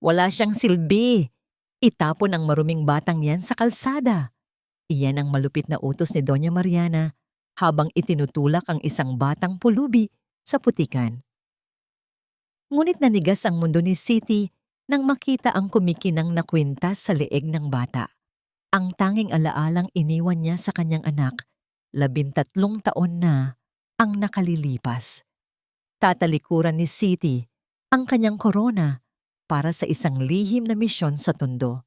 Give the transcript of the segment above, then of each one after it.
Wala siyang silbi. Itapon ang maruming batang yan sa kalsada. Iyan ang malupit na utos ni Doña Mariana habang itinutulak ang isang batang pulubi sa putikan. Ngunit nanigas ang mundo ni Siti nang makita ang kumikinang na kwintas sa leeg ng bata. Ang tanging alaalang iniwan niya sa kanyang anak, 13 taon na ang nakalilipas. Tatalikuran ni Siti ang kanyang korona para sa isang lihim na misyon sa Tondo.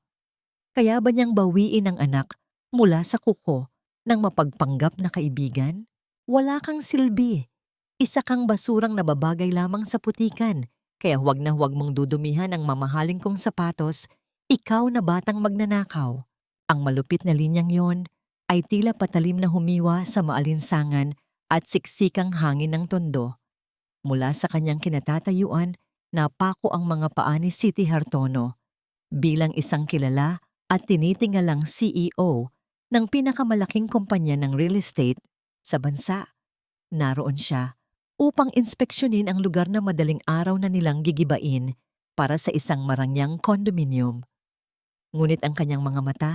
Kaya ba niyang bawiin ang anak mula sa kuko ng mapagpanggap na kaibigan? Wala kang silbi. Isa kang basurang nababagay lamang sa putikan. Kaya huwag na huwag mong dudumihan ang mamahaling kong sapatos, ikaw na batang magnanakaw. Ang malupit na linyang yon ay tila patalim na humiwa sa maalinsangan at siksikang hangin ng Tondo. Mula sa kanyang kinatatayuan, napako ang mga paa ni Siti Hartono bilang isang kilala at tinitingalang CEO ng pinakamalaking kumpanya ng real estate sa bansa. Naroon siya upang inspeksyonin ang lugar na madaling araw na nilang gigibain para sa isang marangyang kondominium. Ngunit ang kanyang mga mata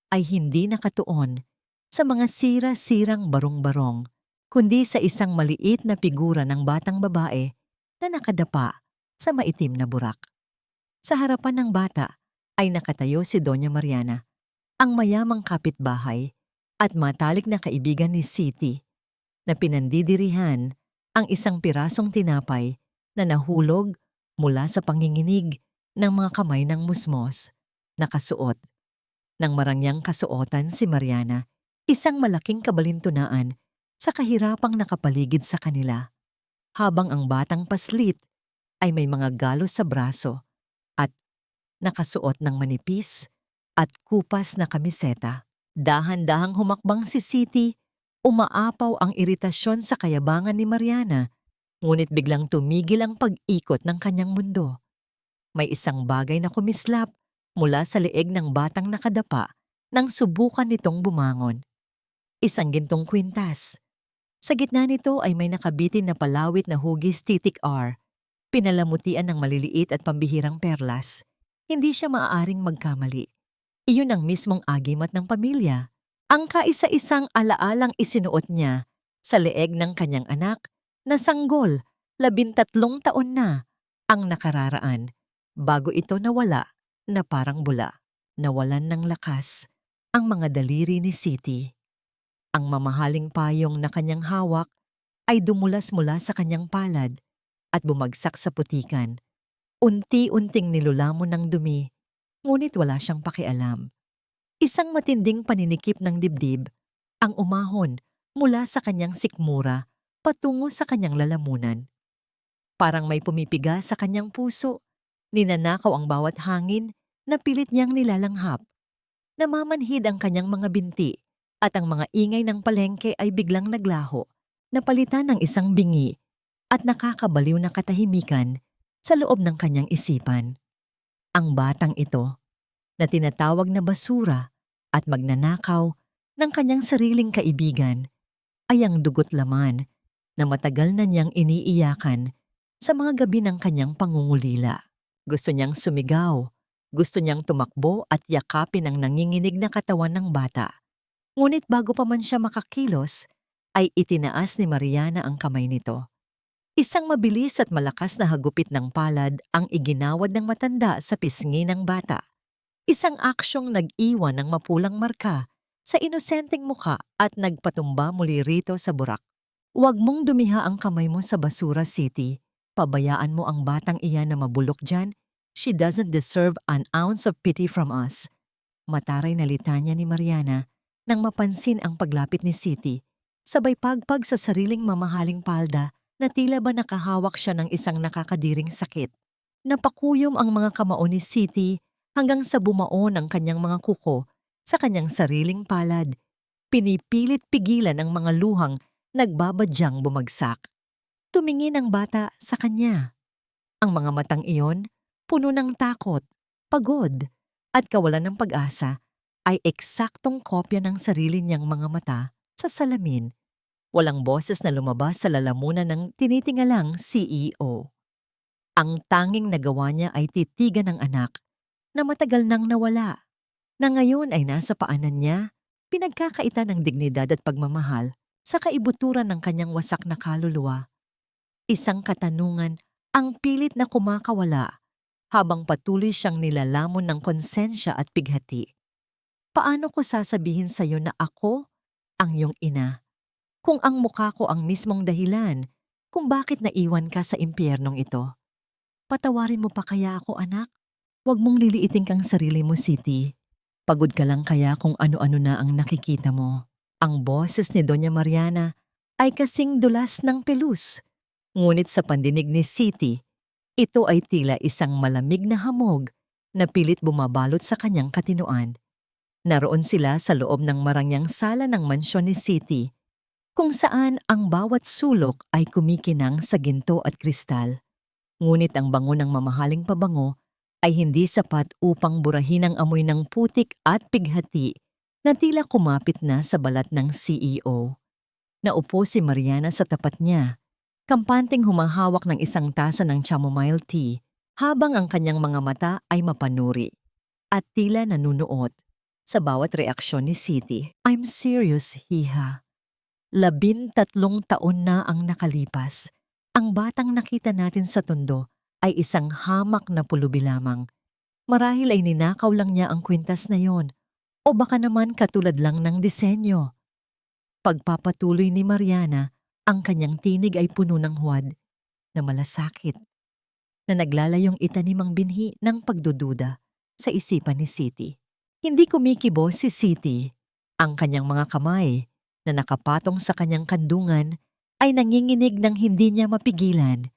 ay hindi nakatuon sa mga sira-sirang barong-barong, kundi sa isang maliit na figura ng batang babae na nakadapa sa maitim na burak. Sa harapan ng bata ay nakatayo si Doña Mariana, ang mayamang kapitbahay at matalik na kaibigan ni Siti, na pinandidirihan ang isang pirasong tinapay na nahulog mula sa panginginig ng mga kamay ng musmos. Nakasuot ng marangyang kasuotan si Mariana, isang malaking kabalintunaan sa kahirapang nakapaligid sa kanila, habang ang batang paslit ay may mga galos sa braso at nakasuot ng manipis at kupas na kamiseta. Dahan-dahang humakbang si Siti. Umaapaw ang iritasyon sa kayabangan ni Mariana, ngunit biglang tumigil ang pag-ikot ng kanyang mundo. May isang bagay na kumislap mula sa leeg ng batang nakadapa nang subukan nitong bumangon. Isang gintong kwintas. Sa gitna nito ay may nakabitin na palawit na hugis titik R, pinalamutian ng maliliit at pambihirang perlas. Hindi siya maaaring magkamali. Iyon ang mismong agimat ng pamilya. Ang kaisa-isang alaalang isinuot niya sa leeg ng kanyang anak na sanggol, 13 taon na ang nakararaan bago ito nawala na parang bula. Nawalan ng lakas ang mga daliri ni Siti. Ang mamahaling payong na kanyang hawak ay dumulas mula sa kanyang palad at bumagsak sa putikan. Unti-unting nilulamon ng dumi, ngunit wala siyang pakialam. Isang matinding paninikip ng dibdib ang umahon mula sa kanyang sikmura patungo sa kanyang lalamunan. Parang may pumipiga sa kanyang puso. Ninanakaw ang bawat hangin na pilit niyang nilalanghap. Namamanhid ang kanyang mga binti at ang mga ingay ng palengke ay biglang naglaho, napalitan ng isang bingi at nakakabaliw na katahimikan sa loob ng kanyang isipan. Ang batang ito, na tinatawag na basura at magnanakaw ng kanyang sariling kaibigan, ay ang dugot laman na matagal na niyang iniiyakan sa mga gabi ng kanyang pangungulila. Gusto niyang sumigaw, gusto niyang tumakbo at yakapin ang nanginginig na katawan ng bata. Ngunit bago pa man siya makakilos, ay itinaas ni Mariana ang kamay nito. Isang mabilis at malakas na hagupit ng palad ang iginawad ng matanda sa pisngi ng bata. Isang aksyong nag-iwan ng mapulang marka sa inosenteng muka at nagpatumba muli rito sa burak. Huwag mong dumiha ang kamay mo sa basura, Siti. Pabayaan mo ang batang iyan na mabulok dyan. She doesn't deserve an ounce of pity from us. Mataray na litanya ni Mariana nang mapansin ang paglapit ni Siti. Sabay pagpag sa sariling mamahaling palda na tila ba nakahawak siya ng isang nakakadiring sakit. Napakuyom ang mga kamao ni Siti hanggang sa bumaon ang kanyang mga kuko sa kanyang sariling palad. Pinipilit pigilan ang mga luhang nagbabadyang bumagsak. Tumingin ang bata sa kanya. Ang mga matang iyon, puno ng takot, pagod, at kawalan ng pag-asa, ay eksaktong kopya ng sarili niyang mga mata sa salamin. Walang boses na lumabas sa lalamunan ng tinitingalang CEO. Ang tanging nagawa niya ay titigan ng anak na matagal nang nawala, na ngayon ay nasa paanan niya, pinagkakaita ng dignidad at pagmamahal sa kaibuturan ng kanyang wasak na kaluluwa. Isang katanungan ang pilit na kumakawala habang patuloy siyang nilalamon ng konsensya at pighati. Paano ko sasabihin sa iyo na ako ang iyong ina, kung ang mukha ko ang mismong dahilan kung bakit naiwan ka sa impyernong ito? Patawarin mo pa kaya ako, anak? Huwag mong liliitin kang sarili mo, Siti. Pagod ka lang kaya kung ano-ano na ang nakikita mo. Ang boses ni Doña Mariana ay kasing dulas ng pelus. Ngunit sa pandinig ni Siti, ito ay tila isang malamig na hamog na pilit bumabalot sa kanyang katinoan. Naroon sila sa loob ng marangyang sala ng mansyon ni Siti, kung saan ang bawat sulok ay kumikinang sa ginto at kristal. Ngunit ang bango ng mamahaling pabango ay hindi sapat upang burahin ang amoy ng putik at pighati na tila kumapit na sa balat ng CEO. Naupo si Mariana sa tapat niya, kampanteng humahawak ng isang tasa ng chamomile tea habang ang kanyang mga mata ay mapanuri at tila nanunuot sa bawat reaksyon ni Siti. I'm serious, Hiha. 13 taon na ang nakalipas. Ang batang nakita natin sa tondo ay isang hamak na pulubi lamang. Marahil ay ninakaw lang niya ang kwintas na yon, o baka naman katulad lang ng disenyo. Pagpapatuloy ni Mariana, ang kanyang tinig ay puno ng huwad na malasakit, na naglalayong itanimang binhi ng pagdududa sa isipan ni Siti. Hindi kumikibo si Siti. Ang kanyang mga kamay na nakapatong sa kanyang kandungan ay nanginginig ng hindi niya mapigilan.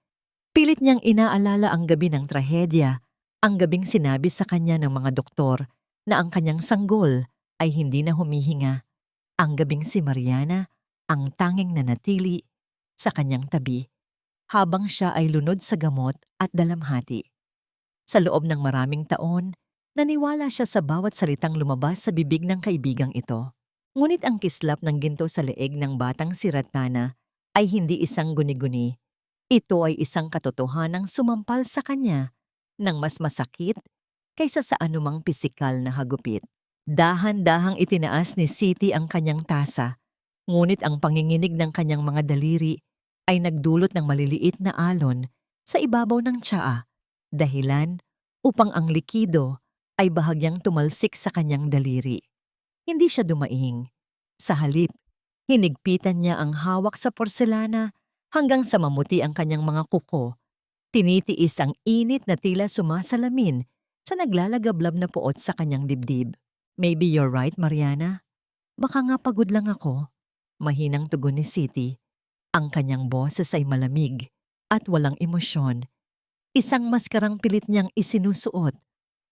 Pilit niyang inaalala ang gabi ng trahedya, ang gabing sinabi sa kanya ng mga doktor na ang kanyang sanggol ay hindi na humihinga. Ang gabing si Mariana ang tanging nanatili sa kanyang tabi habang siya ay lunod sa gamot at dalamhati. Sa loob ng maraming taon, naniwala siya sa bawat salitang lumabas sa bibig ng kaibigang ito. Ngunit ang kislap ng ginto sa leeg ng batang si Ratana ay hindi isang guni-guni. Ito ay isang katotohanang sumampal sa kanya ng mas masakit kaysa sa anumang pisikal na hagupit. Dahan-dahang itinaas ni Siti ang kanyang tasa, ngunit ang panginginig ng kanyang mga daliri ay nagdulot ng maliliit na alon sa ibabaw ng tsaa, dahilan upang ang likido ay bahagyang tumalsik sa kanyang daliri. Hindi siya dumaing. Sa halip, hinigpitan niya ang hawak sa porselana hanggang sa mamuti ang kanyang mga kuko. Tinitiis ang init na tila sumasalamin sa naglalagablab na puot sa kanyang dibdib. Maybe you're right, Mariana. Baka nga pagod lang ako. Mahinang tugon ni Siti. Ang kanyang boses ay malamig at walang emosyon. Isang maskarang pilit niyang isinusuot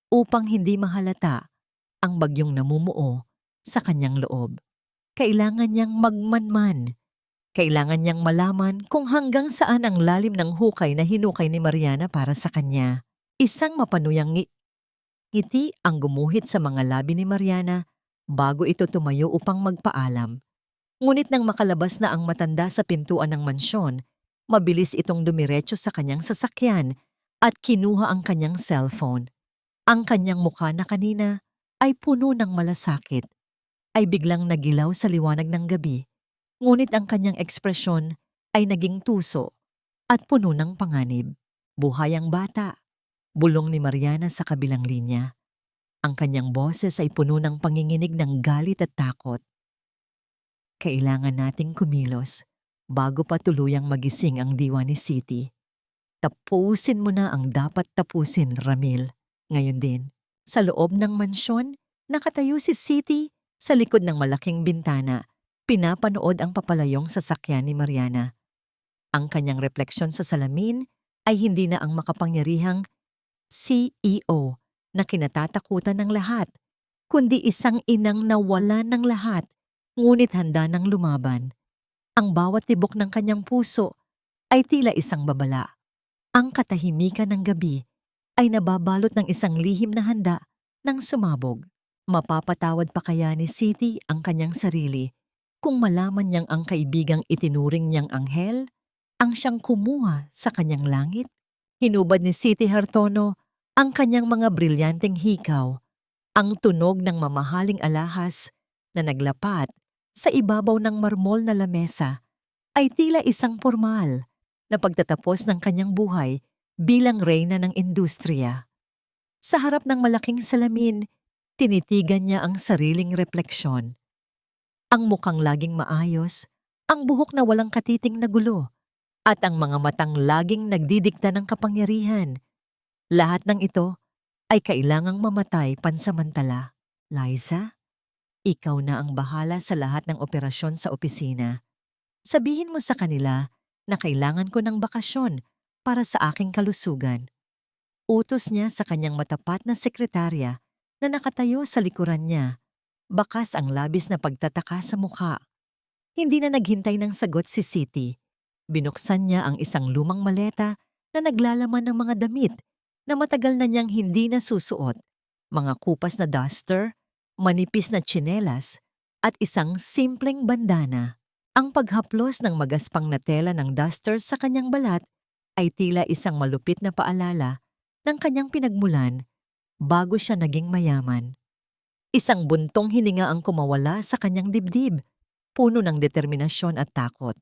upang hindi mahalata ang bagyong namumuo sa kanyang loob. Kailangan niyang magmanman. Kailangan niyang malaman kung hanggang saan ang lalim ng hukay na hinukay ni Mariana para sa kanya. Isang mapanuyang ngiti ang gumuhit sa mga labi ni Mariana bago ito tumayo upang magpaalam. Ngunit nang makalabas na ang matanda sa pintuan ng mansyon, mabilis itong dumiretso sa kanyang sasakyan at kinuha ang kanyang cellphone. Ang kanyang mukha na kanina ay puno ng malasakit, ay biglang nagilaw sa liwanag ng gabi, ngunit ang kanyang ekspresyon ay naging tuso at puno ng panganib. Buhay ang bata, bulong ni Mariana sa kabilang linya. Ang kanyang boses ay puno ng panginginig ng galit at takot. Kailangan nating kumilos bago pa tuluyang magising ang diwa ni Siti. Tapusin mo na ang dapat tapusin, Ramil. Ngayon din, sa loob ng mansyon, nakatayo si Siti sa likod ng malaking bintana, pinapanood ang papalayong sasakyan ni Mariana. Ang kanyang refleksyon sa salamin ay hindi na ang makapangyarihang CEO na kinatatakutan ng lahat, kundi isang inang nawalan ng lahat, ngunit handa ng lumaban. Ang bawat tibok ng kanyang puso ay tila isang babala. Ang katahimikan ng gabi ay nababalot ng isang lihim na handa ng sumabog. Mapapatawad pa kaya ni Siti ang kanyang sarili kung malaman niyang ang kaibigang itinuring niyang anghel ang siyang kumuha sa kanyang langit? Hinubad ni Siti Hartono ang kanyang mga brilyanteng hikaw, ang tunog ng mamahaling alahas na naglapat sa ibabaw ng marmol na lamesa ay tila isang formal na pagtatapos ng kanyang buhay bilang reyna ng industriya. Sa harap ng malaking salamin, tinitigan niya ang sariling refleksyon. Ang mukhang laging maayos, ang buhok na walang katiting na gulo, at ang mga matang laging nagdidikta ng kapangyarihan. Lahat ng ito ay kailangang mamatay pansamantala. Liza, ikaw na ang bahala sa lahat ng operasyon sa opisina. Sabihin mo sa kanila na kailangan ko ng bakasyon para sa aking kalusugan. Utos niya sa kanyang matapat na sekretarya na nakatayo sa likuran niya. Bakas ang labis na pagtataka sa mukha. Hindi na naghintay ng sagot si Siti. Binuksan niya ang isang lumang maleta na naglalaman ng mga damit na matagal na niyang hindi nasusuot, mga kupas na duster, manipis na tsinelas, at isang simpleng bandana. Ang paghaplos ng magaspang na tela ng duster sa kanyang balat ay tila isang malupit na paalala ng kanyang pinagmulan bago siya naging mayaman. Isang buntong hininga ang kumawala sa kanyang dibdib, puno ng determinasyon at takot.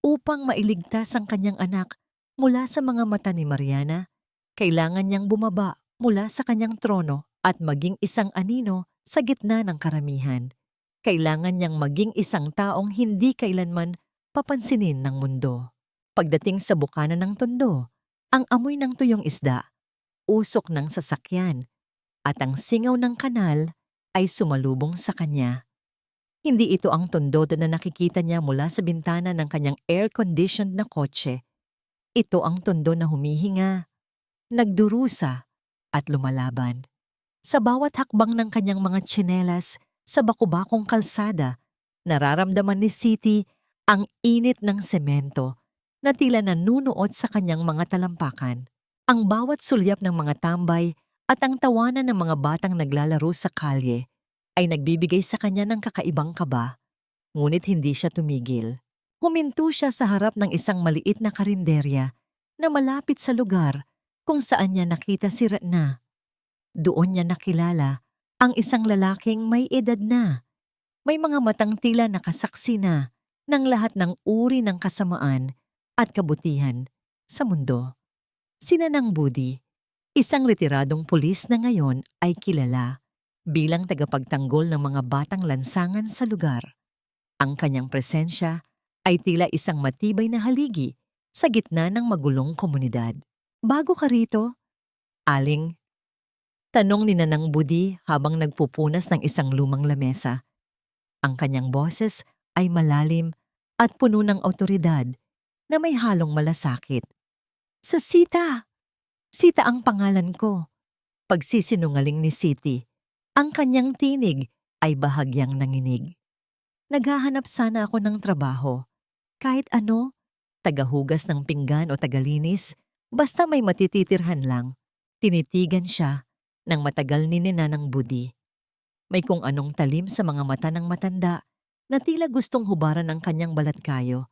Upang mailigtas ang kanyang anak mula sa mga mata ni Mariana, kailangan niyang bumaba mula sa kanyang trono at maging isang anino sa gitna ng karamihan. Kailangan niyang maging isang taong hindi kailanman papansinin ng mundo. Pagdating sa bukana ng tondo, ang amoy ng tuyong isda, usok ng sasakyan, at ang singaw ng kanal ay sumalubong sa kanya. Hindi ito ang tondo na nakikita niya mula sa bintana ng kanyang air-conditioned na kotse. Ito ang tondo na humihinga, nagdurusa, at lumalaban. Sa bawat hakbang ng kanyang mga tsinelas sa bakubakong kalsada, nararamdaman ni Siti ang init ng semento na tila nanunuot sa kanyang mga talampakan. Ang bawat sulyap ng mga tambay at ang tawanan ng mga batang naglalaro sa kalye ay nagbibigay sa kanya ng kakaibang kaba, ngunit hindi siya tumigil. Huminto siya sa harap ng isang maliit na karinderya na malapit sa lugar kung saan niya nakita si Ratna. Doon niya nakilala ang isang lalaking may edad na. May mga matang tila nakasaksi na ng lahat ng uri ng kasamaan at kabutihan sa mundo. Si Nanang Budi, isang retiradong pulis na ngayon ay kilala bilang tagapagtanggol ng mga batang lansangan sa lugar. Ang kanyang presensya ay tila isang matibay na haligi sa gitna ng magulong komunidad. Bago ka rito, Aling? Tanong ni Nanang Budi habang nagpupunas ng isang lumang lamesa. Ang kanyang boses ay malalim at puno ng awtoridad na may halong malasakit. Sa Sita! Sita ang pangalan ko. Pagsisinungaling ni Siti. Ang kanyang tinig ay bahagyang nanginig. Naghahanap sana ako ng trabaho. Kahit ano, tagahugas ng pinggan o tagalinis, basta may matititirhan lang. Tinitigan siya ng matagal ni Nanang Budi. May kung anong talim sa mga mata ng matanda na tila gustong hubaran ng kanyang balatkayo.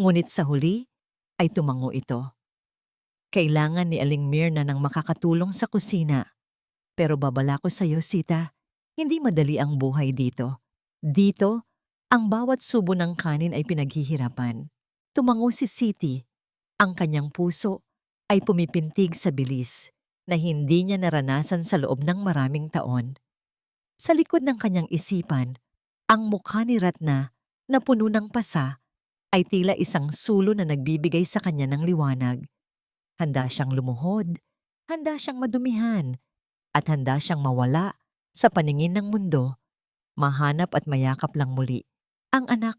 Ngunit sa huli ay tumango ito. Kailangan ni Aling Mirna ng makakatulong sa kusina. Pero babala ko sa iyo, Sita, hindi madali ang buhay dito. Dito, ang bawat subo ng kanin ay pinaghihirapan. Tumango si Siti. Ang kanyang puso ay pumipintig sa bilis na hindi niya naranasan sa loob ng maraming taon. Sa likod ng kanyang isipan, ang mukha ni Ratna na puno ng pasa ay tila isang sulo na nagbibigay sa kanya ng liwanag. Handa siyang lumuhod, handa siyang madumihan, at handa siyang mawala sa paningin ng mundo, mahanap at mayakap lang muli ang anak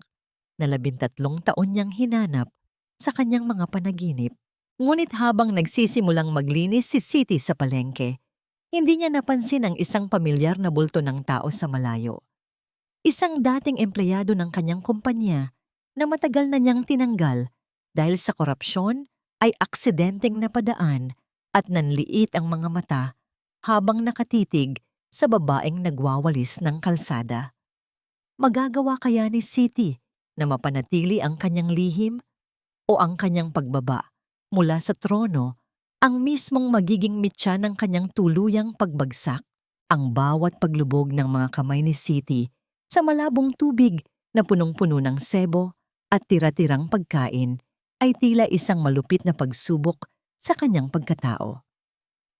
na 13 taon niyang hinanap sa kanyang mga panaginip. Ngunit habang nagsisimulang maglinis si Siti sa palengke, hindi niya napansin ang isang pamilyar na bulto ng tao sa malayo. Isang dating empleyado ng kanyang kumpanya na matagal na niyang tinanggal dahil sa korupsyon ay aksidenteng napadaan at nanliit ang mga mata habang nakatitig sa babaeng nagwawalis ng kalsada. Magagawa kaya ni Siti na mapanatili ang kanyang lihim o ang kanyang pagbaba mula sa trono ang mismong magiging mitya ng kanyang tuluyang pagbagsak. Ang bawat paglubog ng mga kamay ni Siti sa malabong tubig na punong-puno ng sebo at tira-tirang pagkain ay tila isang malupit na pagsubok sa kanyang pagkatao.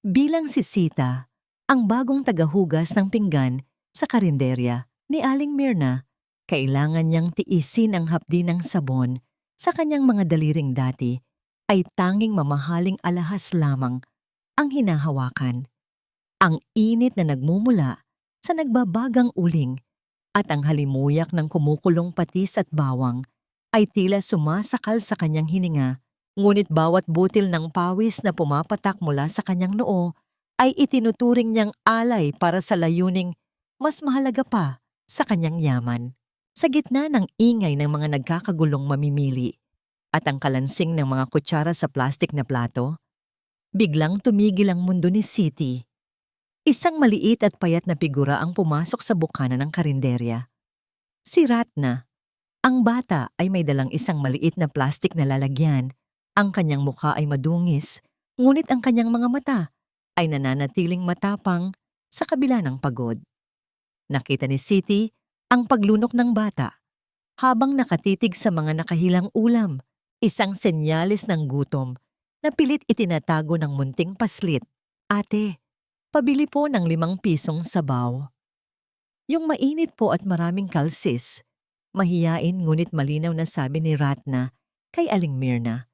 Bilang si Sita, ang bagong tagahugas ng pinggan sa karinderya ni Aling Mirna, kailangan niyang tiisin ang hapdi ng sabon sa kanyang mga daliring dati ay tanging mamahaling alahas lamang ang hinahawakan. Ang init na nagmumula sa nagbabagang uling at ang halimuyak ng kumukulong patis at bawang ay tila sumasakal sa kanyang hininga, ngunit bawat butil ng pawis na pumapatak mula sa kanyang noo ay itinuturing niyang alay para sa layuning mas mahalaga pa sa kanyang yaman. Sa gitna ng ingay ng mga nagkakagulong mamimili at ang kalansing ng mga kutsara sa plastik na plato, biglang tumigil ang mundo ni Siti. Isang maliit at payat na figura ang pumasok sa bukana ng karinderya. Si Ratna. Ang bata ay may dalang isang maliit na plastik na lalagyan. Ang kanyang mukha ay madungis, ngunit ang kanyang mga mata ay nananatiling matapang sa kabila ng pagod. Nakita ni Siti ang paglunok ng bata habang nakatitig sa mga nakahilang ulam, isang senyales ng gutom na pilit itinatago ng munting paslit. Ate, pabili po ng 5 pisong sabaw. Yung mainit po at maraming kalsis. Mahiyain ngunit malinaw na sabi ni Ratna kay Aling Mirna.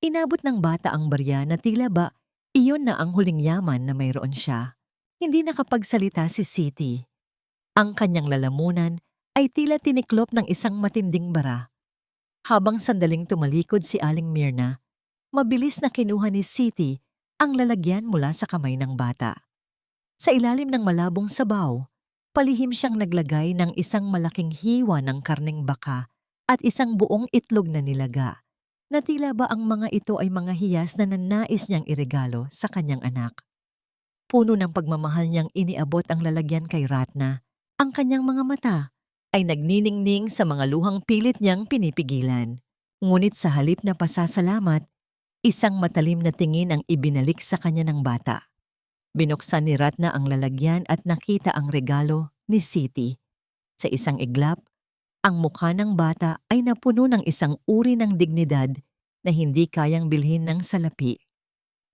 Inabot ng bata ang barya na tila ba iyon na ang huling yaman na mayroon siya. Hindi nakapagsalita si Siti. Ang kanyang lalamunan ay tila tiniklop ng isang matinding bara. Habang sandaling tumalikod si Aling Mirna, mabilis na kinuha ni Siti ang lalagyan mula sa kamay ng bata. Sa ilalim ng malabong sabaw, palihim siyang naglagay ng isang malaking hiwa ng karneng baka at isang buong itlog na nilaga, na tila ba ang mga ito ay mga hiyas na nanais niyang iregalo sa kanyang anak. Puno ng pagmamahal niyang iniabot ang lalagyan kay Ratna. Ang kanyang mga mata ay nagniningning sa mga luhang pilit niyang pinipigilan. Ngunit sa halip na pasasalamat, isang matalim na tingin ang ibinalik sa kanya ng bata. Binuksan ni Ratna ang lalagyan at nakita ang regalo ni Siti. Sa isang iglap, ang mukha ng bata ay napuno ng isang uri ng dignidad na hindi kayang bilhin ng salapi.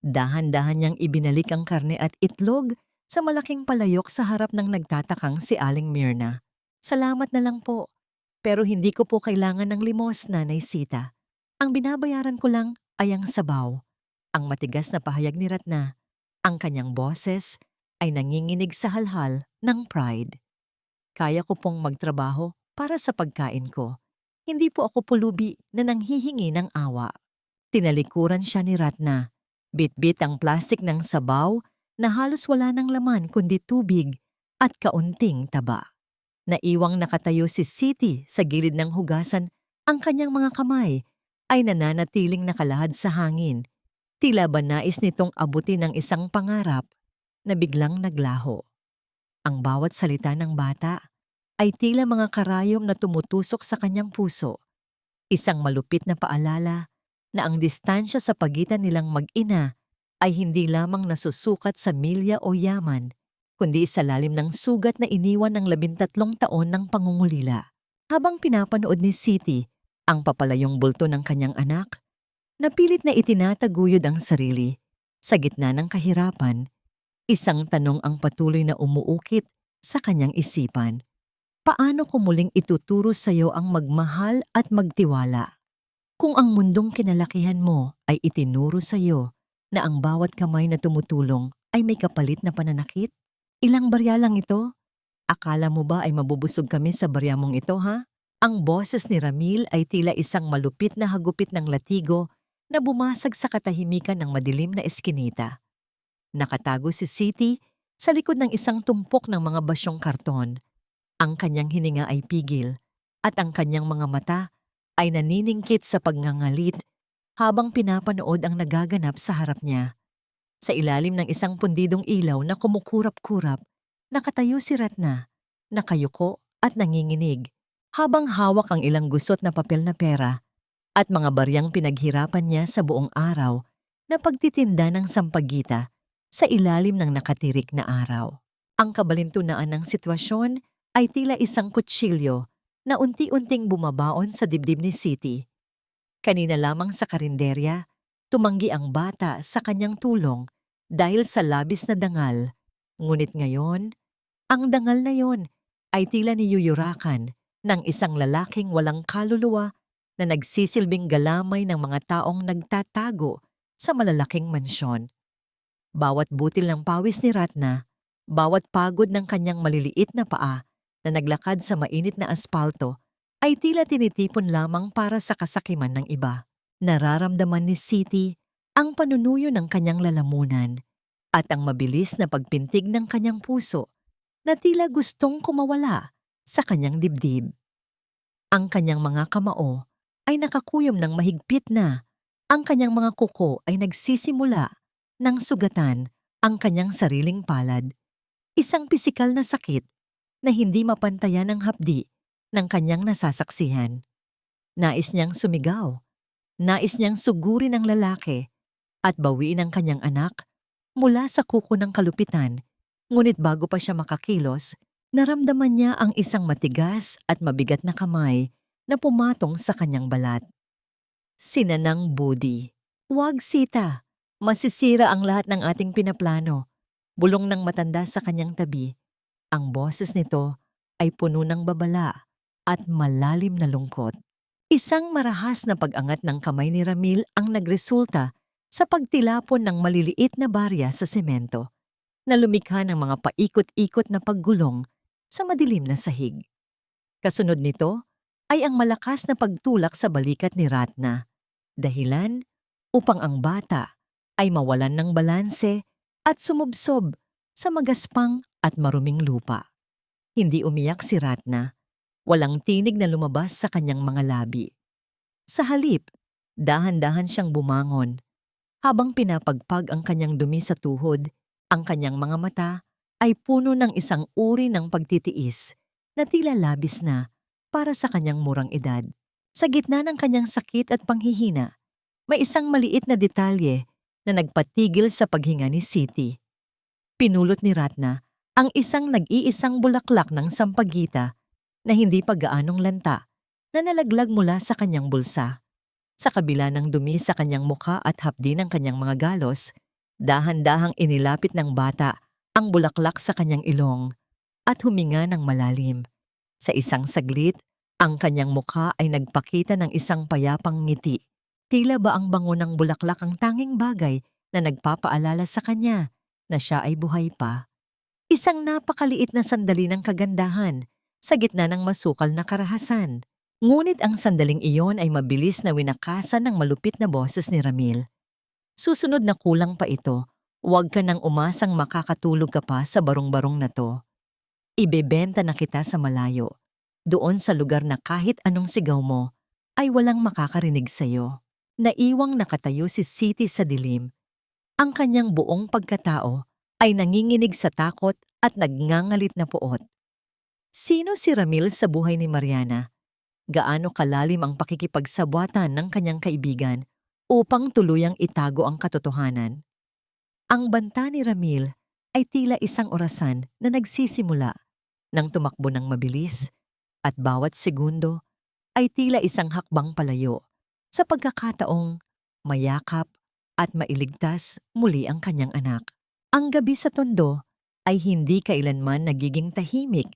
Dahan-dahan niyang ibinalik ang karne at itlog sa malaking palayok sa harap ng nagtatakang si Aling Mirna. Salamat na lang po, pero hindi ko po kailangan ng limos, Nanay Sita. Ang binabayaran ko lang ay ang sabaw. Ang matigas na pahayag ni Ratna. Ang kanyang boses ay nanginginig sa halhal ng pride. Kaya ko pong magtrabaho para sa pagkain ko. Hindi po ako pulubi na nanghihingi ng awa. Tinalikuran siya ni Ratna. Bit-bit ang plastik ng sabaw na halos wala ng laman kundi tubig at kaunting taba. Naiwang nakatayo si Siti sa gilid ng hugasan, ang kanyang mga kamay ay nananatiling nakalahad sa hangin. Tila ba nais nitong abutin ng isang pangarap na biglang naglaho. Ang bawat salita ng bata ay tila mga karayom na tumutusok sa kanyang puso. Isang malupit na paalala na ang distansya sa pagitan nilang mag-ina ay hindi lamang nasusukat sa milya o yaman, kundi sa lalim ng sugat na iniwan ng 13 taon ng pangungulila. Habang pinapanood ni Siti ang papalayong bulto ng kanyang anak, napilit na itinataguyod ang sarili. Sa gitna ng kahirapan, isang tanong ang patuloy na umuukit sa kanyang isipan. Paano ko muling ituturo sa iyo ang magmahal at magtiwala? Kung ang mundong kinalakihan mo ay itinuro sa iyo na ang bawat kamay na tumutulong ay may kapalit na pananakit? Ilang barya lang ito? Akala mo ba ay mabubusog kami sa barya mong ito, ha? Ang boses ni Ramil ay tila isang malupit na hagupit ng latigo na bumasag sa katahimikan ng madilim na eskinita. Nakatago si Siti sa likod ng isang tumpok ng mga basyong karton. Ang kanyang hininga ay pigil at ang kanyang mga mata ay naniningkit sa pagngangalit habang pinapanood ang nagaganap sa harap niya. Sa ilalim ng isang pundidong ilaw na kumukurap-kurap, nakatayo si Ratna, nakayuko at nanginginig, habang hawak ang ilang gusot na papel na pera at mga baryang pinaghirapan niya sa buong araw na pagtitinda ng sampagita sa ilalim ng nakatirik na araw. Ang kabalintunaan ng sitwasyon ay tila isang kutsilyo na unti-unting bumabaon sa dibdib ni Siti. Kanina lamang sa karinderya, tumanggi ang bata sa kanyang tulong dahil sa labis na dangal. Ngunit ngayon, ang dangal na yon ay tila niyuyurakan ng isang lalaking walang kaluluwa na nagsisilbing galamay ng mga taong nagtatago sa malalaking mansyon. Bawat butil ng pawis ni Ratna, bawat pagod ng kanyang maliliit na paa na naglakad sa mainit na aspalto ay tila tinitipon lamang para sa kasakiman ng iba. Nararamdaman ni Siti ang panunuyo ng kanyang lalamunan at ang mabilis na pagpintig ng kanyang puso na tila gustong kumawala sa kanyang dibdib. Ang kanyang mga kamao ay nakakuyom ng mahigpit na, ang kanyang mga kuko ay nagsisimula ng sugatan ang kanyang sariling palad. Isang pisikal na sakit na hindi mapantayan ng hapdi ng kanyang nasasaksihan. Nais niyang sumigaw, nais niyang sugurin ang lalaki at bawiin ang kanyang anak mula sa kuko ng kalupitan, ngunit bago pa siya makakilos, naramdaman niya ang isang matigas at mabigat na kamay na pumatong sa kanyang balat. Sinanang Budi. "Huwag, Sita. Masisira ang lahat ng ating pinaplano." Bulong ng matanda sa kanyang tabi. Ang boses nito ay puno ng babala at malalim na lungkot. Isang marahas na pag-angat ng kamay ni Ramil ang nagresulta sa pagtilapon ng maliliit na barya sa semento na lumikha ng mga paikot-ikot na paggulong sa madilim na sahig. Kasunod nito ay ang malakas na pagtulak sa balikat ni Ratna, dahilan upang ang bata ay mawalan ng balanse at sumubsob sa magaspang at maruming lupa. Hindi umiyak si Ratna, walang tinig na lumabas sa kanyang mga labi. Sa halip, dahan-dahan siyang bumangon. Habang pinapagpag ang kanyang dumi sa tuhod, ang kanyang mga mata ay puno ng isang uri ng pagtitiis na tila labis na para sa kanyang murang edad. Sa gitna ng kanyang sakit at panghihina, may isang maliit na detalye na nagpatigil sa paghinga ni Siti. Pinulot ni Ratna ang isang nag-iisang bulaklak ng sampagita na hindi pa gaanong lanta na nalaglag mula sa kanyang bulsa. Sa kabila ng dumi sa kanyang muka at hapdi ng kanyang mga galos, dahan-dahang inilapit ng bata ang bulaklak sa kanyang ilong at huminga ng malalim. Sa isang saglit, ang kanyang muka ay nagpakita ng isang payapang ngiti. Tila ba ang bango ng bulaklak ang tanging bagay na nagpapaalala sa kanya na siya ay buhay pa. Isang napakaliit na sandali ng kagandahan sa gitna ng masukal na karahasan. Ngunit ang sandaling iyon ay mabilis na winakasan ng malupit na boses ni Ramil. "Susunod na kulang pa ito, huwag ka nang umasang makakatulog ka pa sa barong-barong na to. Ibebenta na kita sa malayo, doon sa lugar na kahit anong sigaw mo ay walang makakarinig sa'yo." Naiwang nakatayo si Siti sa dilim. Ang kanyang buong pagkatao ay nanginginig sa takot at nagngangalit na puot. Sino si Ramil sa buhay ni Mariana? Gaano kalalim ang pakikipagsabwatan ng kanyang kaibigan upang tuluyang itago ang katotohanan? Ang banta ni Ramil ay tila isang orasan na nagsisimula nang tumakbo ng mabilis at bawat segundo ay tila isang hakbang palayo sa pagkakataong mayakap at mailigtas muli ang kanyang anak. Ang gabi sa tondo ay hindi kailanman nagiging tahimik,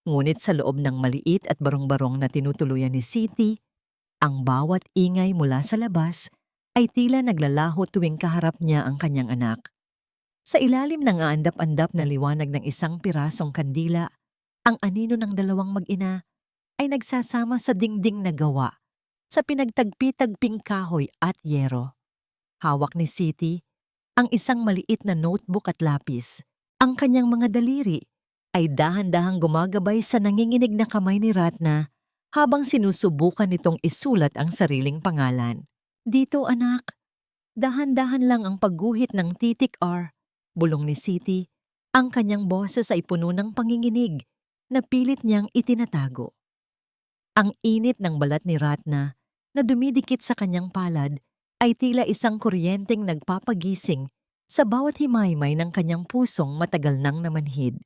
ngunit sa loob ng maliit at barong-barong na tinutuluyan ni Siti, ang bawat ingay mula sa labas ay tila naglalaho tuwing kaharap niya ang kanyang anak. Sa ilalim ng aandap-andap na liwanag ng isang pirasong kandila, ang anino ng dalawang mag-ina ay nagsasama sa dingding na gawa sa pinagtagpi-tagping kahoy at yero. Hawak ni Siti ang isang maliit na notebook at lapis. Ang kanyang mga daliri ay dahan-dahang gumagabay sa nanginginig na kamay ni Ratna habang sinusubukan nitong isulat ang sariling pangalan. "Dito, anak. Dahan-dahan lang ang pagguhit ng titik R," bulong ni Siti. Ang kanyang boses ay puno ng panginginig na pilit niyang itinatago. Ang init ng balat ni Ratna na dumidikit sa kanyang palad ay tila isang kuryenteng nagpapagising sa bawat himaymay ng kanyang pusong matagal nang namanhid.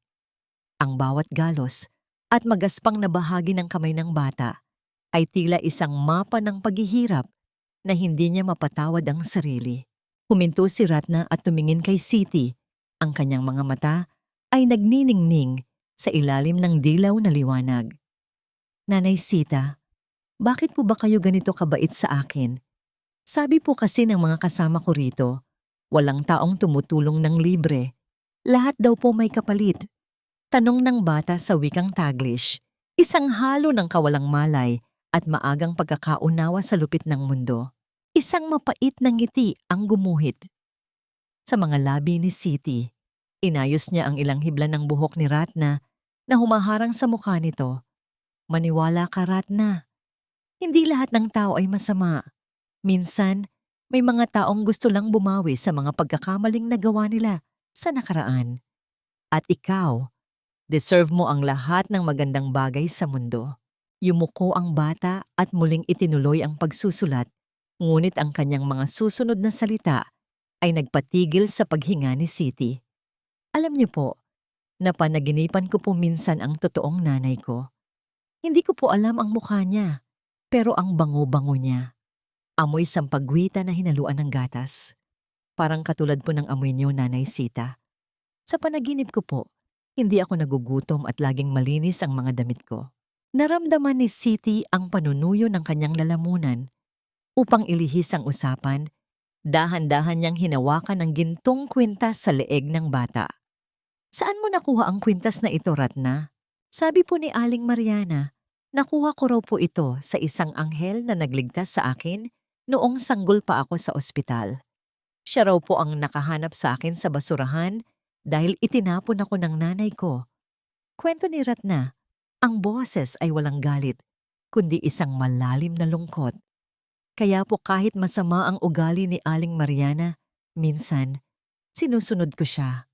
Ang bawat galos at magaspang na bahagi ng kamay ng bata ay tila isang mapa ng paghihirap na hindi niya mapatawad ang sarili. Huminto si Ratna at tumingin kay Siti. Ang kanyang mga mata ay nagniningning sa ilalim ng dilaw na liwanag. Nanay Sita, bakit po ba kayo ganito kabait sa akin? Sabi po kasi ng mga kasama ko rito, walang taong tumutulong ng libre. Lahat daw po may kapalit. Tanong ng bata sa wikang Taglish, isang halo ng kawalang malay at maagang pagkakaunawa sa lupit ng mundo. Isang mapait na ngiti ang gumuhit. Sa mga labi ni Siti, inayos niya ang ilang hibla ng buhok ni Ratna na humaharang sa mukha nito. Maniwala ka, Ratna. Hindi lahat ng tao ay masama. Minsan, may mga taong gusto lang bumawi sa mga pagkakamaling nagawa nila sa nakaraan. At ikaw, deserve mo ang lahat ng magandang bagay sa mundo. Yumuko ang bata at muling itinuloy ang pagsusulat, ngunit ang kanyang mga susunod na salita ay nagpatigil sa paghinga ni Siti. Alam niyo po, napanaginipan ko po minsan ang totoong nanay ko. Hindi ko po alam ang mukha niya, pero ang bango-bango niya. Amoy sampagwita na hinaluan ng gatas. Parang katulad po ng amoy niyo, Nanay Sita. Sa panaginip ko po, hindi ako nagugutom at laging malinis ang mga damit ko. Naramdaman ni Siti ang panunuyo ng kanyang lalamunan. Upang ilihis ang usapan, dahan-dahan niyang hinawakan ang gintong kwintas sa leeg ng bata. Saan mo nakuha ang kwintas na ito, Ratna? Sabi po ni Aling Mariana, nakuha ko raw po ito sa isang anghel na nagligtas sa akin noong sanggol pa ako sa ospital. Siya raw po ang nakahanap sa akin sa basurahan dahil itinapon ako ng nanay ko. Kwento ni Ratna, ang boses ay walang galit, kundi isang malalim na lungkot. Kaya po kahit masama ang ugali ni Aling Mariana, minsan, sinusunod ko siya.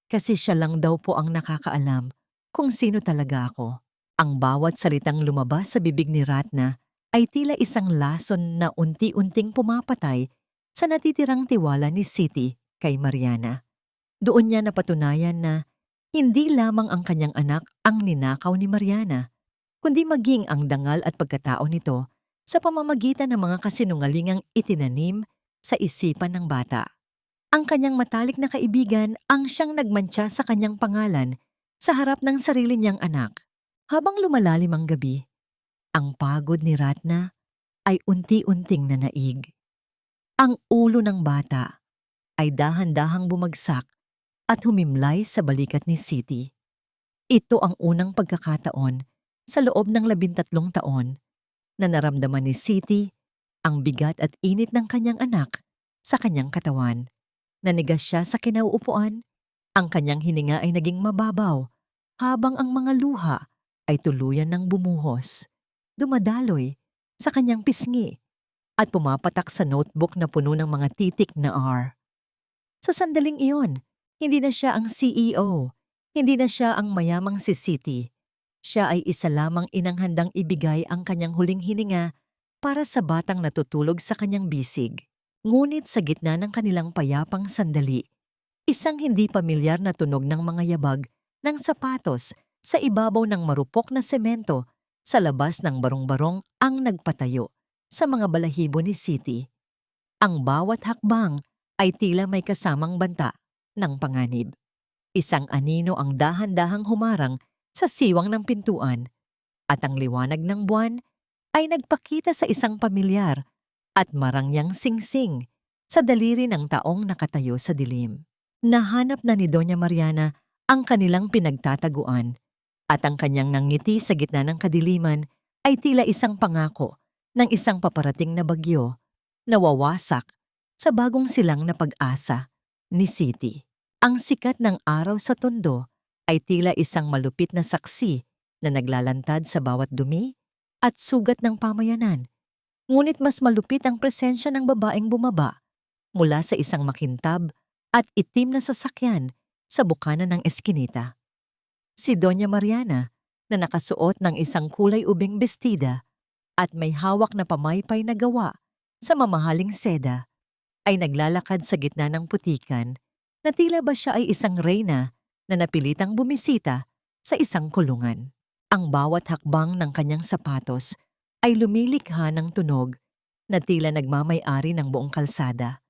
Kasi siya lang daw po ang nakakaalam kung sino talaga ako. Ang bawat salitang lumabas sa bibig ni Ratna ay tila isang lason na unti-unting pumapatay sa natitirang tiwala ni Siti kay Mariana. Doon niya napatunayan na hindi lamang ang kanyang anak ang ninakaw ni Mariana, kundi maging ang dangal at pagkatao nito sa pamamagitan ng mga kasinungalingang itinanim sa isipan ng bata. Ang kanyang matalik na kaibigan ang siyang nagmantsa sa kanyang pangalan sa harap ng sarili niyang anak. Habang lumalalim ang gabi, ang pagod ni Ratna ay unti-unting nanaig. Ang ulo ng bata ay dahan-dahang bumagsak at humimlay sa balikat ni Siti. Ito ang unang pagkakataon sa loob ng 13 taon na naramdaman ni Siti ang bigat at init ng kanyang anak sa kanyang katawan. Nanigas siya sa kinauupuan, ang kanyang hininga ay naging mababaw habang ang mga luha ay tuluyan ng bumuhos, dumadaloy sa kanyang pisngi at pumapatak sa notebook na puno ng mga titik na R. Sa sandaling iyon, hindi na siya ang CEO, hindi na siya ang mayamang si Siti. Siya ay isa lamang inang handang ibigay ang kanyang huling hininga para sa batang natutulog sa kanyang bisig. Ngunit sa gitna ng kanilang payapang sandali, isang hindi pamilyar na tunog ng mga yabag ng sapatos sa ibabaw ng marupok na semento sa labas ng barong-barong ang nagpatayo sa mga balahibo ni Siti. Ang bawat hakbang ay tila may kasamang banta ng panganib. Isang anino ang dahan-dahang humarang sa siwang ng pintuan at ang liwanag ng buwan ay nagpakita sa isang pamilyar at marangyang singsing sa daliri ng taong nakatayo sa dilim. Nahanap na ni Doña Mariana ang kanilang pinagtataguan at ang kanyang nangiti sa gitna ng kadiliman ay tila isang pangako ng isang paparating na bagyo na wawasak sa bagong silang na pag-asa ni Siti. Ang sikat ng araw sa tondo ay tila isang malupit na saksi na naglalantad sa bawat dumi at sugat ng pamayanan. Ngunit mas malupit ang presensya ng babaeng bumaba mula sa isang makintab at itim na sasakyan sa bukana ng eskinita. Si Doña Mariana na nakasuot ng isang kulay ubing bestida at may hawak na pamaypay na gawa sa mamahaling seda, ay naglalakad sa gitna ng putikan na tila ba siya ay isang reyna na napilitang bumisita sa isang kulungan. Ang bawat hakbang ng kanyang sapatos ay lumilikha ng tunog na tila nagmamay-ari ng buong kalsada,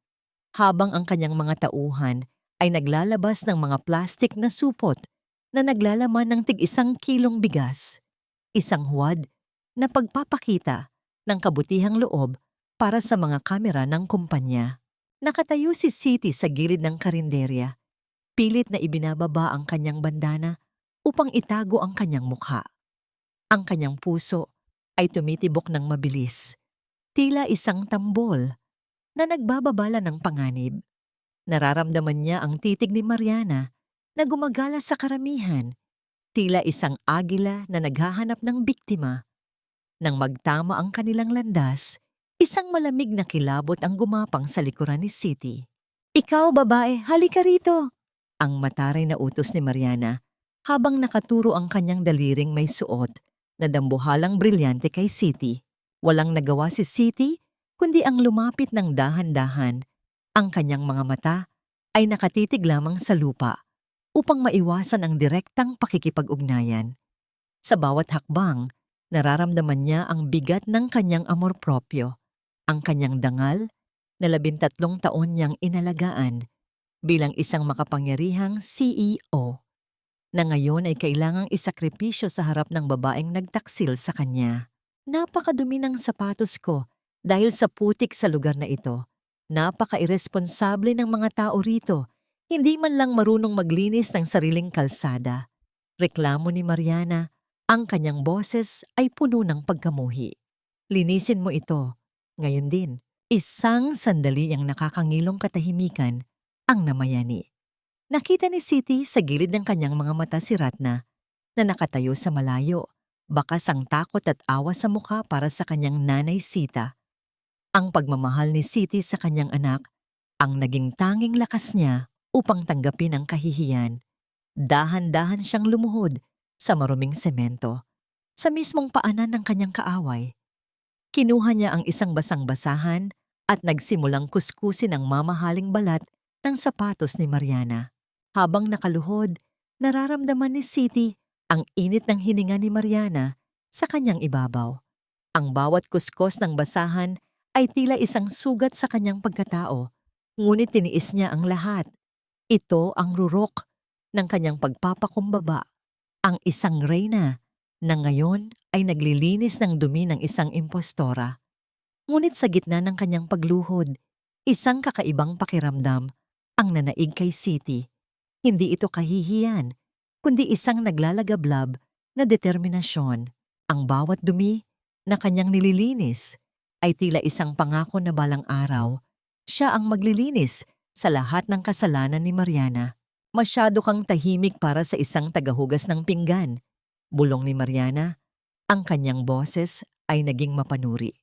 habang ang kanyang mga tauhan ay naglalabas ng mga plastik na supot na naglalaman ng tig-1 kilong bigas, isang huwad na pagpapakita ng kabutihang loob para sa mga kamera ng kumpanya. Nakatayo si Siti sa gilid ng karinderya, pilit na ibinababa ang kanyang bandana upang itago ang kanyang mukha. Ang kanyang puso ay tumitibok ng mabilis, tila isang tambol na nagbababala ng panganib. Nararamdaman niya ang titig ni Mariana na gumagala sa karamihan, tila isang agila na naghahanap ng biktima. Nang magtama ang kanilang landas, isang malamig na kilabot ang gumapang sa likuran ni Siti. "Ikaw, babae, halika rito!" Ang mataray na utos ni Mariana habang nakaturo ang kanyang daliring may suot na dambuhalang brilyante kay Siti. Walang nagawa si Siti kundi ang lumapit ng dahan-dahan. Ang kanyang mga mata ay nakatitig lamang sa lupa upang maiwasan ang direktang pakikipag-ugnayan. Sa bawat hakbang, nararamdaman niya ang bigat ng kanyang amor propyo, ang kanyang dangal na 13 taon niyang inalagaan bilang isang makapangyarihang CEO na ngayon ay kailangang isakripisyo sa harap ng babaeng nagtaksil sa kanya. "Napakadumi ng sapatos ko dahil sa putik sa lugar na ito. Napaka-iresponsable ng mga tao rito, hindi man lang marunong maglinis ng sariling kalsada." Reklamo ni Mariana, ang kanyang boses ay puno ng pagkamuhi. "Linisin mo ito." Ngayon din, isang sandali ang nakakangilong katahimikan ang namayani. Nakita ni Siti sa gilid ng kanyang mga mata si Ratna na nakatayo sa malayo, bakas ang takot at awa sa mukha para sa kanyang nanay Sita. Ang pagmamahal ni Siti sa kanyang anak ang naging tanging lakas niya upang tanggapin ang kahihiyan. Dahan-dahan siyang lumuhod sa maruming semento, sa mismong paanan ng kanyang kaaway. Kinuha niya ang isang basang-basahan at nagsimulang kuskusin ang mamahaling balat ng sapatos ni Mariana. Habang nakaluhod, nararamdaman ni Siti ang init ng hininga ni Mariana sa kanyang ibabaw. Ang bawat kuskos ng basahan ay tila isang sugat sa kanyang pagkatao, ngunit tiniis niya ang lahat. Ito ang rurok ng kanyang pagpapakumbaba, ang isang reyna na ngayon ay naglilinis ng dumi ng isang impostora. Ngunit sa gitna ng kanyang pagluhod, isang kakaibang pakiramdam ang nanaig kay Siti. Hindi ito kahihiyan, kundi isang naglalagablab na determinasyon. Ang bawat dumi na kanyang nililinis ay tila isang pangako na balang araw siya ang maglilinis sa lahat ng kasalanan ni Mariana. "Masyado kang tahimik para sa isang tagahugas ng pinggan," bulong ni Mariana. Ang kanyang boses ay naging mapanuri.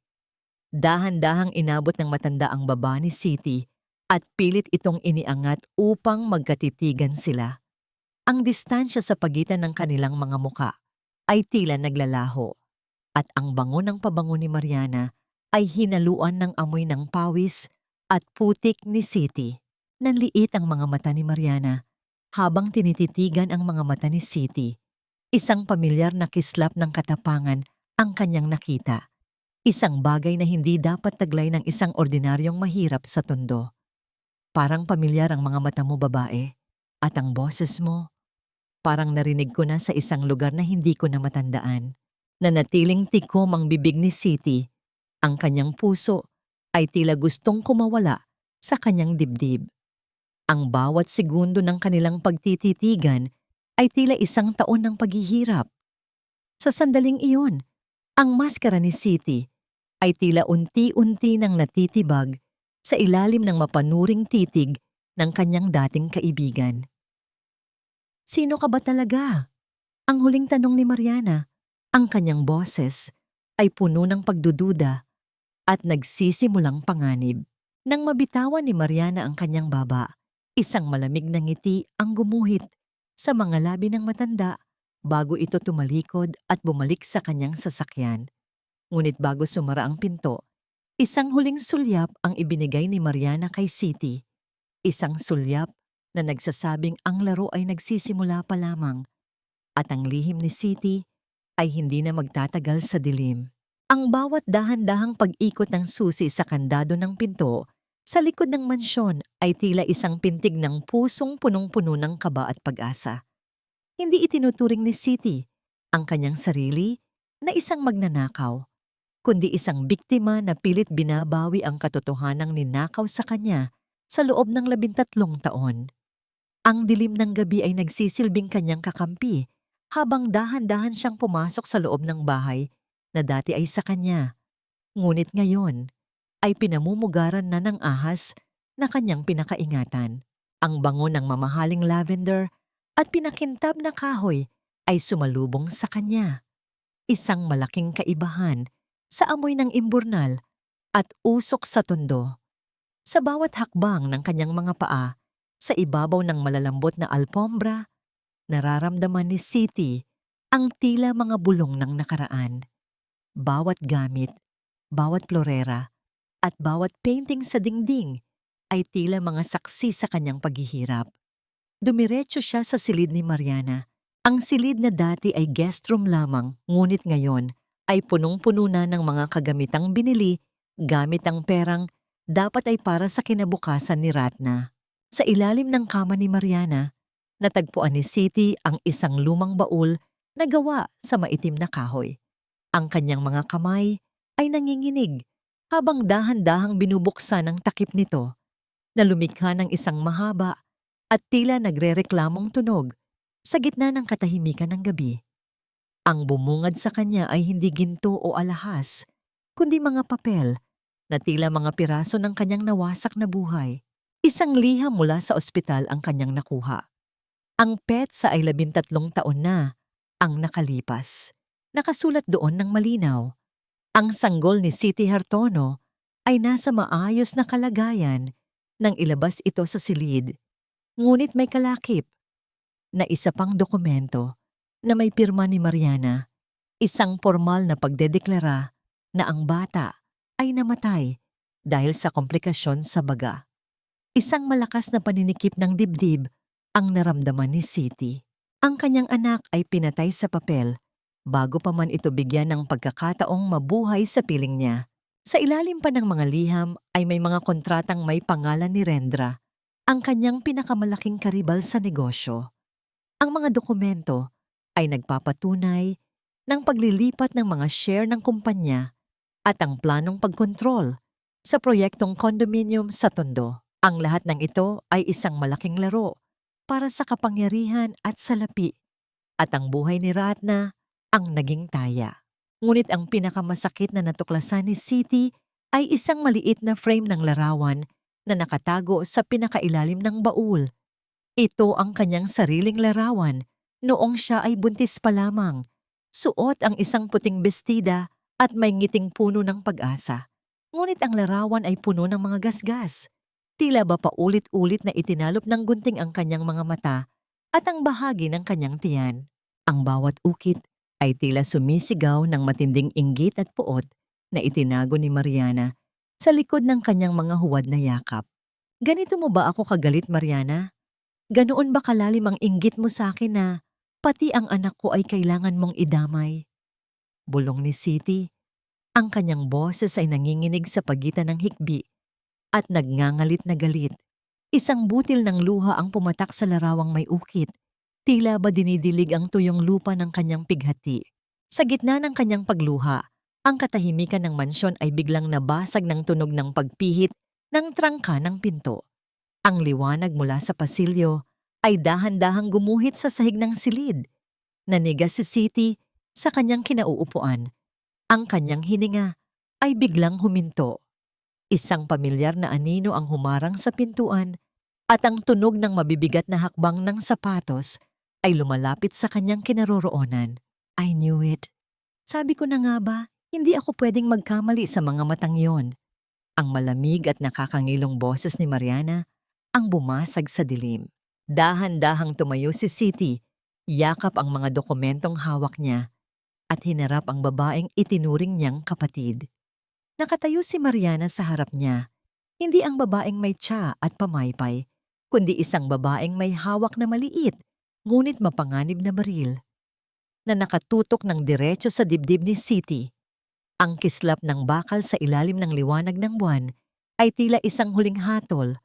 Dahan-dahang inabot ng matanda ang baba ni Siti at pilit itong iniangat upang magkatitigan sila. Ang distansya sa pagitan ng kanilang mga muka ay tila naglalaho at ang bango ng pabango ni Mariana ay hinaluan ng amoy ng pawis at putik ni Siti. Nanliit ang mga mata ni Mariana habang tinititigan ang mga mata ni Siti. Isang pamilyar na kislap ng katapangan ang kanyang nakita. Isang bagay na hindi dapat taglay ng isang ordinaryong mahirap sa tondo. "Parang pamilyar ang mga mata mo, babae. At ang boses mo, parang narinig ko na sa isang lugar na hindi ko na matandaan." Nanatiling tikom ang bibig ni Siti. Ang kanyang puso ay tila gustong kumawala sa kanyang dibdib. Ang bawat segundo ng kanilang pagtititigan ay tila 1 taon ng paghihirap. Sa sandaling iyon, ang maskara ni Siti ay tila unti-unti nang natitibag sa ilalim ng mapanuring titig ng kanyang dating kaibigan. "Sino ka ba talaga?" Ang huling tanong ni Mariana. Ang kanyang boses ay puno ng pagdududa at nagsisimulang panganib. Nang mabitawan ni Mariana ang kanyang baba, isang malamig na ngiti ang gumuhit sa mga labi ng matanda bago ito tumalikod at bumalik sa kanyang sasakyan. Ngunit bago sumara ang pinto, Isang huling sulyap ang ibinigay ni Mariana kay Siti. Isang sulyap na nagsasabing ang laro ay nagsisimula pa lamang at ang lihim ni Siti ay hindi na magtatagal sa dilim. Ang bawat dahan-dahang pag-ikot ng susi sa kandado ng pinto sa likod ng mansyon ay tila isang pintig ng pusong punong-puno ng kaba at pag-asa. Hindi itinuturing ni Siti ang kanyang sarili na isang magnanakaw, kundi isang biktima na pilit binabawi ang katotohanang ninakaw sa kanya sa loob ng 13 taon. Ang dilim ng gabi ay nagsisilbing kanyang kakampi habang dahan-dahan siyang pumasok sa loob ng bahay na dati ay sa kanya. Ngunit ngayon ay pinamumugaran na ng ahas na kanyang pinakaingatan. Ang bango ng mamahaling lavender at pinakintab na kahoy ay sumalubong sa kanya. Isang malaking kaibahan sa amoy ng imburnal at usok sa tondo. Sa bawat hakbang ng kanyang mga paa, sa ibabaw ng malalambot na alpombra, nararamdaman ni Siti ang tila mga bulong ng nakaraan. Bawat gamit, bawat florera, at bawat painting sa dingding ay tila mga saksi sa kanyang paghihirap. Dumiretso siya sa silid ni Mariana. Ang silid na dati ay guest room lamang, ngunit ngayon ay punong-puno na ng mga kagamitang binili gamit ang perang dapat ay para sa kinabukasan ni Ratna. Sa ilalim ng kama ni Mariana, natagpuan ni Siti ang isang lumang baul na gawa sa maitim na kahoy. Ang kanyang mga kamay ay nanginginig habang dahan-dahang binubuksan ang takip nito na lumikha ng isang mahaba at tila nagrereklamong tunog sa gitna ng katahimikan ng gabi. Ang bumungad sa kanya ay hindi ginto o alahas, kundi mga papel na tila mga piraso ng kanyang nawasak na buhay. Isang liham mula sa ospital ang kanyang nakuha. Ang petsa ay 13 taon na ang nakalipas. Nakasulat doon ng malinaw. Ang sanggol ni Siti Hartono ay nasa maayos na kalagayan nang ilabas ito sa silid. Ngunit may kalakip na isa pang dokumento na may pirma ni Mariana, isang formal na pagdedeklara na ang bata ay namatay dahil sa komplikasyon sa baga. Isang malakas na paninikip ng dibdib ang naramdaman ni Siti. Ang kanyang anak ay pinatay sa papel bago pa man ito bigyan ng pagkakataong mabuhay sa piling niya. Sa ilalim pa ng mga liham ay may mga kontratang may pangalan ni Rendra, ang kanyang pinakamalaking karibal sa negosyo. Ang mga dokumento ay nagpapatunay ng paglilipat ng mga share ng kumpanya at ang planong pagkontrol sa proyektong condominium sa Tondo. Ang lahat ng ito ay isang malaking laro para sa kapangyarihan at salapi at ang buhay ni Ratna ang naging taya. Ngunit ang pinakamasakit na natuklasan ni Siti ay isang maliit na frame ng larawan na nakatago sa pinakailalim ng baul. Ito ang kanyang sariling larawan noong siya ay buntis pa lamang. Suot ang isang puting bestida at may ngiting puno ng pag-asa. Ngunit ang larawan ay puno ng mga gasgas. Tila ba paulit-ulit na itinalop ng gunting ang kanyang mga mata at ang bahagi ng kanyang tiyan. Ang bawat ukit ay tila sumisigaw ng matinding inggit at puot na itinago ni Mariana sa likod ng kanyang mga huwad na yakap. Ganito mo ba ako kagalit, Mariana? Ganoon ba kalalim ang inggit mo sa akin na pati ang anak ko ay kailangan mong idamay? Bulong ni Siti. Ang kanyang boses ay nanginginig sa pagitan ng hikbi at nagngangalit na galit. Isang butil ng luha ang pumatak sa larawang may ukit. Tila ba dinidilig ang tuyong lupa ng kanyang pighati. Sa gitna ng kanyang pagluha, ang katahimikan ng mansyon ay biglang nabasag ng tunog ng pagpihit ng trangka ng pinto. Ang liwanag mula sa pasilyo ay dahan-dahang gumuhit sa sahig ng silid. Nanigas si Siti sa kanyang kinauupuan. Ang kanyang hininga ay biglang huminto. Isang pamilyar na anino ang humarang sa pintuan at ang tunog ng mabibigat na hakbang ng sapatos ay lumalapit sa kanyang kinaroroonan. I knew it. Sabi ko na nga ba, hindi ako pwedeng magkamali sa mga matang yon. Ang malamig at nakakangilong boses ni Mariana ang bumasag sa dilim. Dahan-dahang tumayo si Siti, yakap ang mga dokumentong hawak niya at hinarap ang babaeng itinuring niyang kapatid. Nakatayo si Mariana sa harap niya. Hindi ang babaeng may tsa at pamaypay, kundi isang babaeng may hawak na maliit, ngunit mapanganib na baril, na nakatutok ng diretso sa dibdib ni Siti. Ang kislap ng bakal sa ilalim ng liwanag ng buwan ay tila isang huling hatol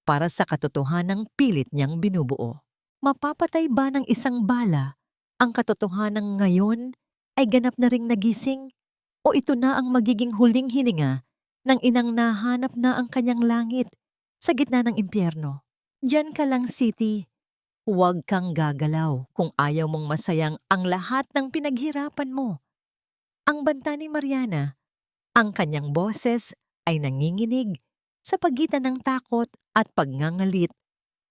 para sa katotohanang pilit niyang binubuo. Mapapatay ba ng isang bala ang katotohanang ngayon ay ganap na ring nagising? O ito na ang magiging huling hininga ng inang nahanap na ang kanyang langit sa gitna ng impyerno? Diyan ka lang, Siti. Huwag kang gagalaw kung ayaw mong masayang ang lahat ng pinaghirapan mo. Ang banta ni Mariana, ang kanyang boses ay nanginginig sa pagitan ng takot at pagngangalit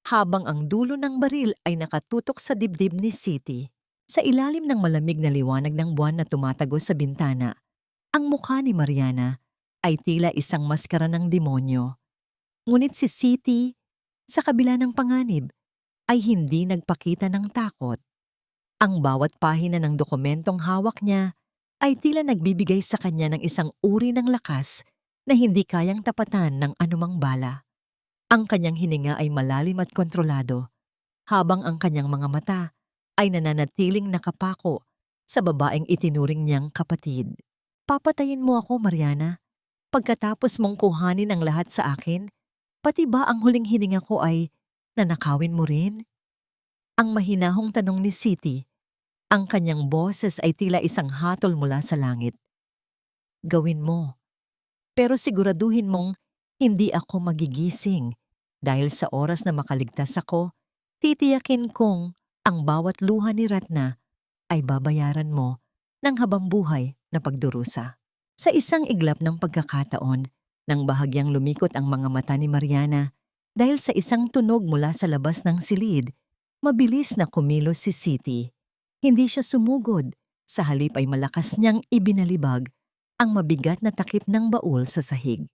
habang ang dulo ng baril ay nakatutok sa dibdib ni Siti. Sa ilalim ng malamig na liwanag ng buwan na tumatagos sa bintana, ang mukha ni Mariana ay tila isang maskara ng demonyo. Ngunit si Siti, sa kabila ng panganib, ay hindi nagpakita ng takot. Ang bawat pahina ng dokumentong hawak niya ay tila nagbibigay sa kanya ng isang uri ng lakas na hindi kayang tapatan ng anumang bala. Ang kanyang hininga ay malalim at kontrolado, habang ang kanyang mga mata ay nananatiling nakapako sa babaeng itinuring niyang kapatid. Papatayin mo ako, Mariana, pagkatapos mong kuhanin ang lahat sa akin, pati ba ang huling hininga ko ay nanakawin mo rin? Ang mahinahong tanong ni Siti. Ang kanyang boses ay tila isang hatol mula sa langit. Gawin mo, pero siguraduhin mong hindi ako magigising dahil sa oras na makaligtas ako, titiyakin kong ang bawat luha ni Ratna ay babayaran mo ng habambuhay na pagdurusa. Sa isang iglap ng pagkakataon, nang bahagyang lumikot ang mga mata ni Mariana dahil sa isang tunog mula sa labas ng silid, mabilis na kumilos si Siti. Hindi siya sumugod, sa halip ay malakas niyang ibinalibag ang mabigat na takip ng baul sa sahig.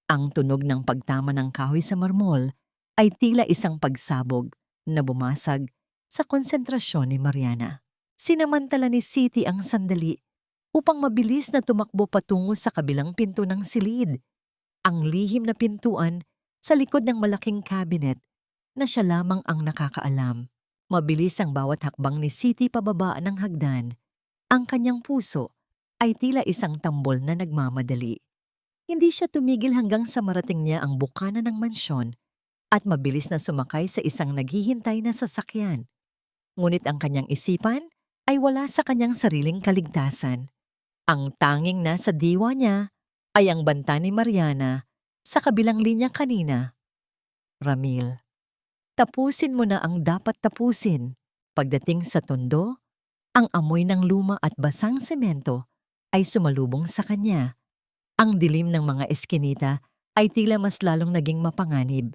Ang tunog ng pagtama ng kahoy sa marmol ay tila isang pagsabog na bumasag sa konsentrasyon ni Mariana. Sinamantala ni Siti ang sandali upang mabilis na tumakbo patungo sa kabilang pinto ng silid, ang lihim na pintuan sa likod ng malaking cabinet na siya lamang ang nakakaalam. Mabilis ang bawat hakbang ni Siti pababa ng hagdan. Ang kanyang puso ay tila isang tambol na nagmamadali. Hindi siya tumigil hanggang sa marating niya ang bukana ng mansyon at mabilis na sumakay sa isang naghihintay na sasakyan. Ngunit ang kanyang isipan ay wala sa kanyang sariling kaligtasan. Ang tanging nasa diwa niya ay ang banta ni Mariana sa kabilang linya kanina. Ramil, tapusin mo na ang dapat tapusin. Pagdating sa tondo, ang amoy ng luma at basang semento ay sumalubong sa kanya. Ang dilim ng mga eskinita ay tila mas lalong naging mapanganib.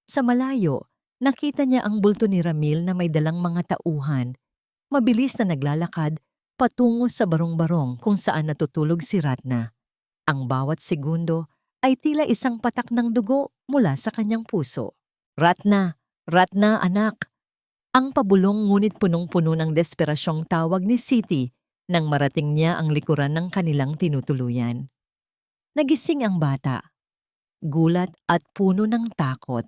Sa malayo, nakita niya ang bulto ni Ramil na may dalang mga tauhan. Mabilis na naglalakad patungo sa barong-barong kung saan natutulog si Ratna. Ang bawat segundo ay tila isang patak ng dugo mula sa kanyang puso. Ratna! Ratna, anak! Ang pabulong ngunit punong-puno ng desperasyong tawag ni Siti nang marating niya ang likuran ng kanilang tinutuluyan. Nagising ang bata. Gulat at puno ng takot.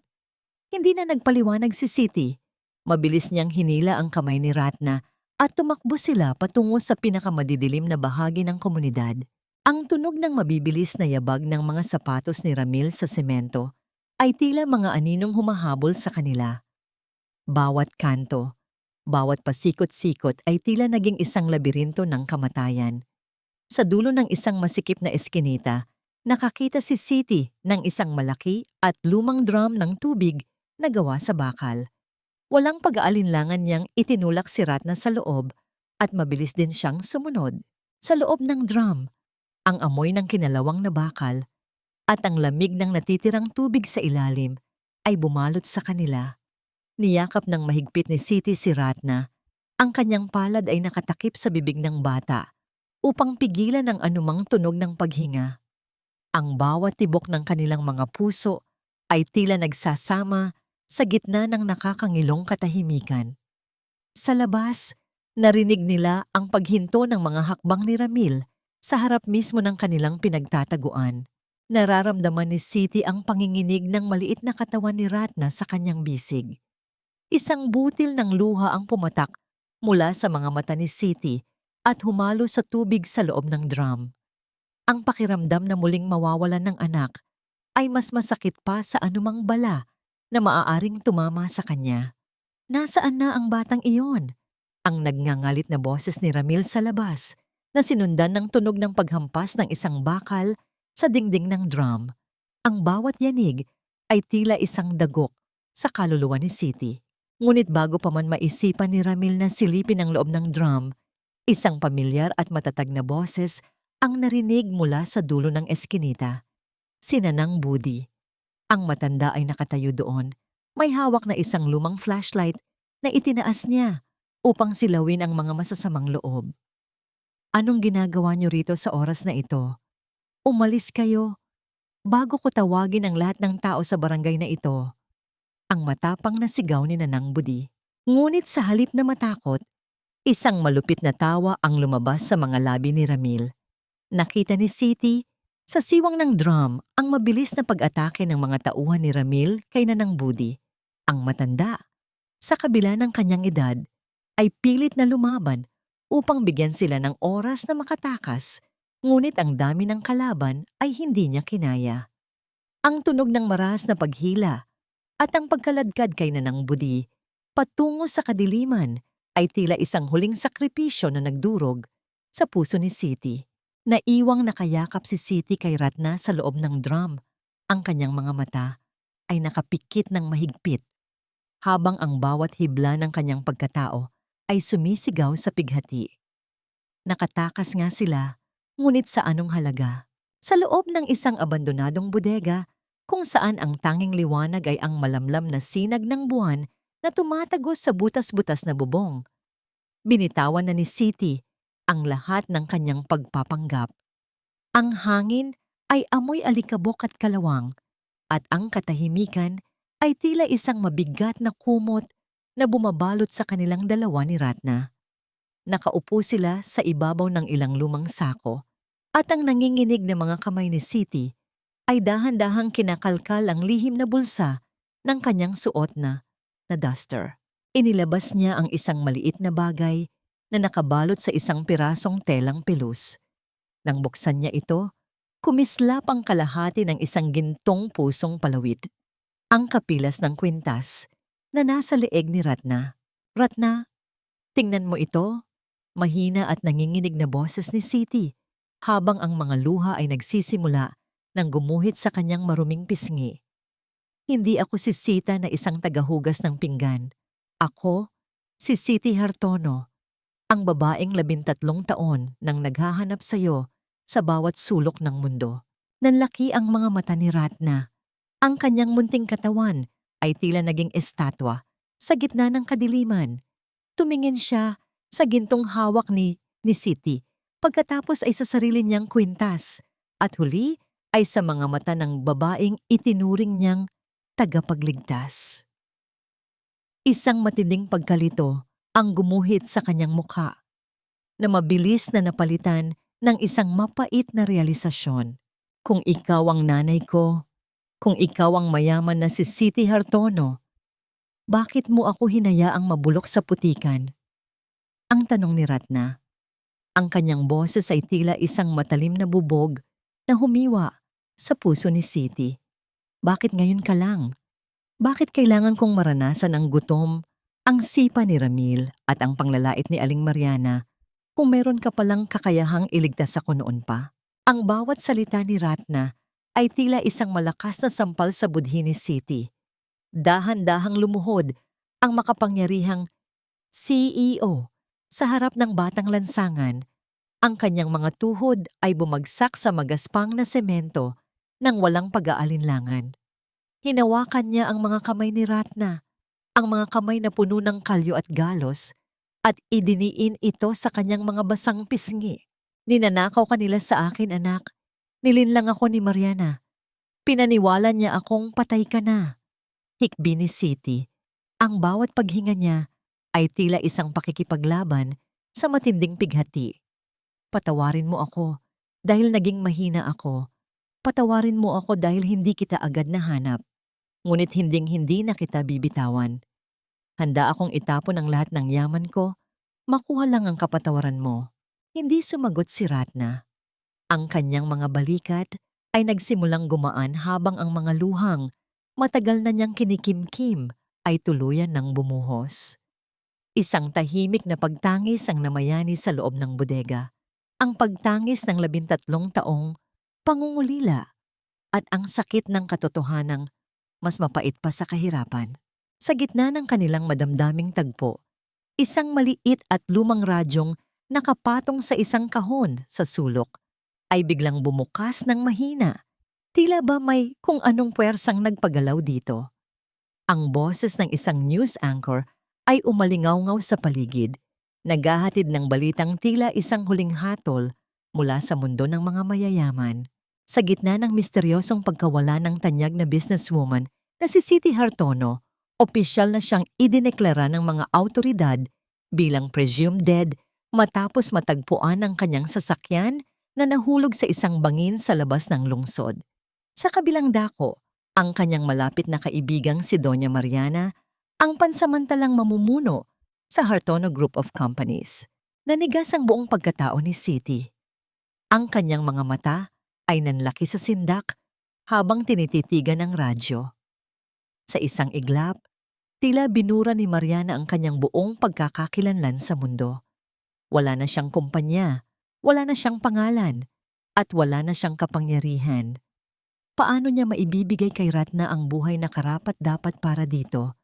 Hindi na nagpaliwanag si Siti. Mabilis niyang hinila ang kamay ni Ratna at tumakbo sila patungo sa pinakamadidilim na bahagi ng komunidad. Ang tunog ng mabibilis na yabag ng mga sapatos ni Ramil sa semento ay tila mga aninong humahabol sa kanila. Bawat kanto, bawat pasikot-sikot ay tila naging isang labirinto ng kamatayan. Sa dulo ng isang masikip na eskinita, nakakita si Siti ng isang malaki at lumang drum ng tubig na gawa sa bakal. Walang pag-aalinlangan niyang itinulak si Ratna sa loob at mabilis din siyang sumunod. Sa loob ng drum, ang amoy ng kinalawang na bakal at ang lamig ng natitirang tubig sa ilalim ay bumalot sa kanila. Niyakap ng mahigpit ni Siti si Ratna. Ang kanyang palad ay nakatakip sa bibig ng bata upang pigilan ang anumang tunog ng paghinga. Ang bawat tibok ng kanilang mga puso ay tila nagsasama sa gitna ng nakakangilong katahimikan. Sa labas, narinig nila ang paghinto ng mga hakbang ni Ramil Sa harap mismo ng kanilang pinagtataguan, nararamdaman ni Siti ang panginginig ng maliit na katawan ni Ratna sa kanyang bisig. Isang butil ng luha ang pumatak mula sa mga mata ni Siti at humalo sa tubig sa loob ng drum. Ang pakiramdam na muling mawawalan ng anak ay mas masakit pa sa anumang bala na maaaring tumama sa kanya. Nasaan na ang batang iyon? Ang nagngangalit na boses ni Ramil sa labas na sinundan ng tunog ng paghampas ng isang bakal sa dingding ng drum. Ang bawat yanig ay tila isang dagok sa kaluluwa ni Siti. Ngunit bago pa man maisipan ni Ramil na silipin ang loob ng drum, isang pamilyar at matatag na boses ang narinig mula sa dulo ng eskinita. Si Nanang Budi. Ang matanda ay nakatayo doon. May hawak na isang lumang flashlight na itinaas niya upang silawin ang mga masasamang loob. Anong ginagawa niyo rito sa oras na ito? Umalis kayo bago ko tawagin ang lahat ng tao sa barangay na ito. Ang matapang na sigaw ni Nanang Budi. Ngunit sa halip na matakot, isang malupit na tawa ang lumabas sa mga labi ni Ramil. Nakita ni Siti sa siwang ng drum ang mabilis na pag-atake ng mga tauhan ni Ramil kay Nanang Budi. Ang matanda, sa kabila ng kanyang edad, ay pilit na lumaban upang bigyan sila ng oras na makatakas, ngunit ang dami ng kalaban ay hindi niya kinaya. Ang tunog ng maras na paghila at ang pagkaladkad kay Nanang Budi patungo sa kadiliman ay tila isang huling sakripisyo na nagdurog sa puso ni Siti. Naiwang nakayakap si Siti kay Ratna sa loob ng drum. Ang kanyang mga mata ay nakapikit ng mahigpit, habang ang bawat hibla ng kanyang pagkatao ay sumisigaw sa pighati. Nakatakas nga sila, ngunit sa anong halaga? Sa loob ng isang abandonadong bodega, kung saan ang tanging liwanag ay ang malamlam na sinag ng buwan na tumatagos sa butas-butas na bubong. Binitawan na ni Siti ang lahat ng kanyang pagpapanggap. Ang hangin ay amoy alikabok at kalawang, at ang katahimikan ay tila isang mabigat na kumot na bumabalot sa kanilang dalawa ni Ratna. Nakaupo sila sa ibabaw ng ilang lumang sako, at ang nanginginig na mga kamay ni Siti ay dahan-dahang kinakalkal ang lihim na bulsa ng kanyang suot na duster. Inilabas niya ang isang maliit na bagay na nakabalot sa isang pirasong telang pelus. Nang buksan niya ito, kumislap ang kalahati ng isang gintong pusong palawit. Ang kapilas ng kwintas na nasa leeg ni Ratna. Ratna, tingnan mo ito. Mahina at nanginginig na boses ni Siti habang ang mga luha ay nagsisimula ng gumuhit sa kanyang maruming pisngi. Hindi ako si Sita na isang tagahugas ng pinggan. Ako, si Siti Hartono, ang babaeng 13 taon nang naghahanap sa iyo sa bawat sulok ng mundo. Nanlaki ang mga mata ni Ratna. Ang kanyang munting katawan ay tila naging estatwa sa gitna ng kadiliman. Tumingin siya sa gintong hawak ni Siti, pagkatapos ay sa sarili niyang kwintas, at huli ay sa mga mata ng babaeng itinuring niyang tagapagligtas. Isang matinding pagkalito ang gumuhit sa kanyang mukha, na mabilis na napalitan ng isang mapait na realisasyon. Kung ikaw ang nanay ko, kung ikaw ang mayaman na si Siti Hartono, bakit mo ako hinayaang mabulok sa putikan? Ang tanong ni Ratna. Ang kanyang boses ay tila isang matalim na bubog na humiwa sa puso ni Siti. Bakit ngayon ka lang? Bakit kailangan kong maranasan ang gutom, ang sipa ni Ramil at ang panglalait ni Aling Mariana kung meron ka palang kakayahang iligtas ako noon pa? Ang bawat salita ni Ratna ay tila isang malakas na sampal sa budhi ni Siti. Dahan-dahang lumuhod ang makapangyarihang CEO sa harap ng batang lansangan. Ang kanyang mga tuhod ay bumagsak sa magaspang na semento nang walang pag-aalinlangan. Hinawakan niya ang mga kamay ni Ratna, ang mga kamay na puno ng kalyo at galos, at idiniin ito sa kanyang mga basang pisngi. Ninanakaw kanila sa akin, anak. Nilinlang ako ni Mariana. Pinaniwala niya akong patay ka na. Hikbi ni Siti. Ang bawat paghinga niya ay tila isang pakikipaglaban sa matinding pighati. Patawarin mo ako. dahil naging mahina ako. Patawarin mo ako dahil hindi kita agad nahanap. Ngunit hinding-hindi na kita bibitawan. Handa akong itapon ang lahat ng yaman ko. Makuha lang ang kapatawaran mo. Hindi sumagot si Ratna. Ang kanyang mga balikat ay nagsimulang gumaan habang ang mga luhang matagal na niyang kinikimkim ay tuluyan ng bumuhos. Isang tahimik na pagtangis ang namayani sa loob ng bodega. Ang pagtangis ng 13 taong pangungulila at ang sakit ng katotohanang mas mapait pa sa kahirapan. Sa gitna ng kanilang madamdaming tagpo, isang maliit at lumang radyong nakapatong sa isang kahon sa sulok ay biglang bumukas ng mahina. Tila ba may kung anong puwersang nagpagalaw dito. Ang boses ng isang news anchor ay umalingaw-ngaw sa paligid, naghahatid ng balitang tila isang huling hatol mula sa mundo ng mga mayayaman. Sa gitna ng misteryosong pagkawala ng tanyag na businesswoman na si Siti Hartono, opisyal na siyang idineklara ng mga awtoridad bilang presumed dead matapos matagpuan ang kanyang sasakyan na nahulog sa isang bangin sa labas ng lungsod. Sa kabilang dako, ang kanyang malapit na kaibigang si Doña Mariana, ang pansamantalang mamumuno sa Hartono Group of Companies. Nanigas ang buong pagkatao ni Siti. Ang kanyang mga mata ay nanlaki sa sindak habang tinititigan ng radyo. Sa isang iglap, tila binura ni Mariana ang kanyang buong pagkakakilanlan sa mundo. Wala na siyang kumpanya, wala na siyang pangalan, at wala na siyang kapangyarihan. Paano niya maibibigay kay Ratna ang buhay na karapat-dapat para dito,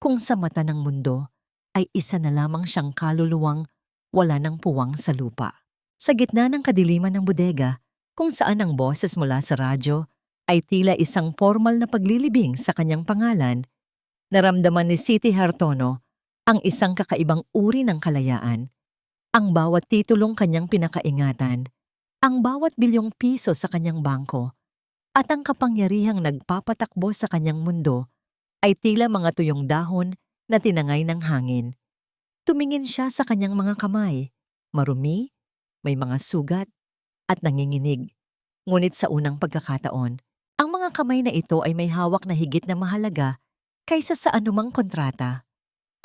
kung sa mata ng mundo ay isa na lamang siyang kaluluwang wala ng puwang sa lupa? Sa gitna ng kadiliman ng bodega, kung saan ang boses mula sa radyo ay tila isang formal na paglilibing sa kanyang pangalan, naramdaman ni Siti Hartono ang isang kakaibang uri ng kalayaan. Ang bawat titulong kanyang pinakaingatan, ang bawat bilyong piso sa kanyang bangko, at ang kapangyarihang nagpapatakbo sa kanyang mundo ay tila mga tuyong dahon na tinangay ng hangin. Tumingin siya sa kanyang mga kamay, marumi, may mga sugat, at nanginginig. Ngunit sa unang pagkakataon, ang mga kamay na ito ay may hawak na higit na mahalaga kaysa sa anumang kontrata.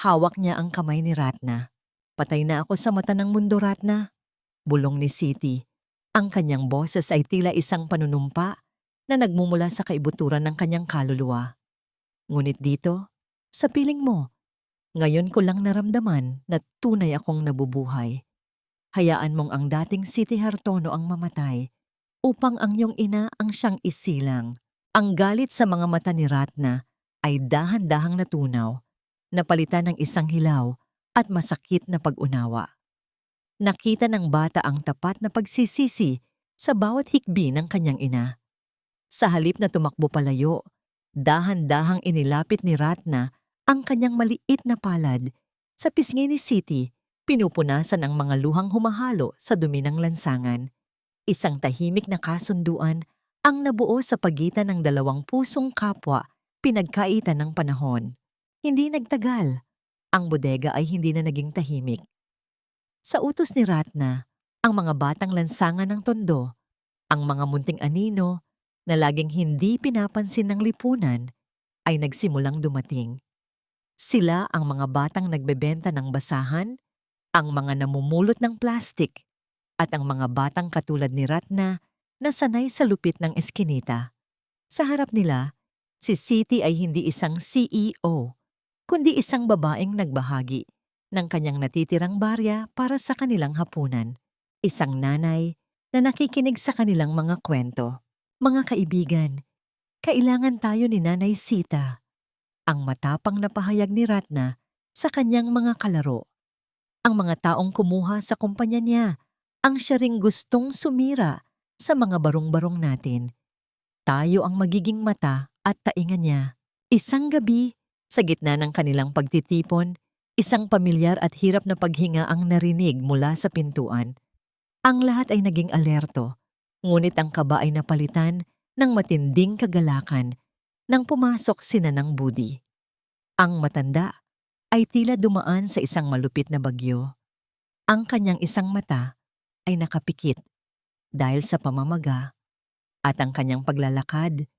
Hawak niya ang kamay ni Ratna. Patay na ako sa mata ng mundo, Ratna, bulong ni Siti. Ang kanyang boses ay tila isang panunumpa na nagmumula sa kaibuturan ng kanyang kaluluwa. Ngunit dito, sa piling mo, ngayon ko lang naramdaman na tunay akong nabubuhay. Hayaan mong ang dating Siti Hartono ang mamatay upang ang iyong ina ang siyang isilang. Ang galit sa mga mata ni Ratna ay dahan-dahang natunaw, napalitan ng isang hilaw at masakit na pag-unawa. Nakita ng bata ang tapat na pagsisisi sa bawat hikbi ng kanyang ina. Sa halip na tumakbo palayo, dahan-dahang inilapit ni Ratna ang kanyang maliit na palad. Sa pisngi ni Siti, pinupunasan ang mga luhang humahalo sa dumi ng lansangan. Isang tahimik na kasunduan ang nabuo sa pagitan ng dalawang pusong kapwa, pinagkaitan ng panahon. Hindi nagtagal. Ang bodega ay hindi na naging tahimik. Sa utos ni Ratna, ang mga batang lansangan ng tondo, ang mga munting anino na laging hindi pinapansin ng lipunan, ay nagsimulang dumating. Sila ang mga batang nagbebenta ng basahan, ang mga namumulot ng plastik, at ang mga batang katulad ni Ratna na sanay sa lupit ng eskinita. Sa harap nila, si Siti ay hindi isang CEO, kundi isang babaeng nagbahagi ng kanyang natitirang barya para sa kanilang hapunan. Isang nanay na nakikinig sa kanilang mga kwento. Mga kaibigan, kailangan tayo ni Nanay Sita, ang matapang na pahayag ni Ratna sa kanyang mga kalaro. Ang mga taong kumuha sa kumpanya niya, ang siya ring gustong sumira sa mga barong-barong natin. Tayo ang magiging mata at tainga niya. Isang gabi, sa gitna ng kanilang pagtitipon, isang pamilyar at hirap na paghinga ang narinig mula sa pintuan. Ang lahat ay naging alerto, ngunit ang kaba ay napalitan ng matinding kagalakan nang pumasok si Nanang Budi. Ang matanda ay tila dumaan sa isang malupit na bagyo. Ang kanyang isang mata ay nakapikit dahil sa pamamaga at ang kanyang paglalakad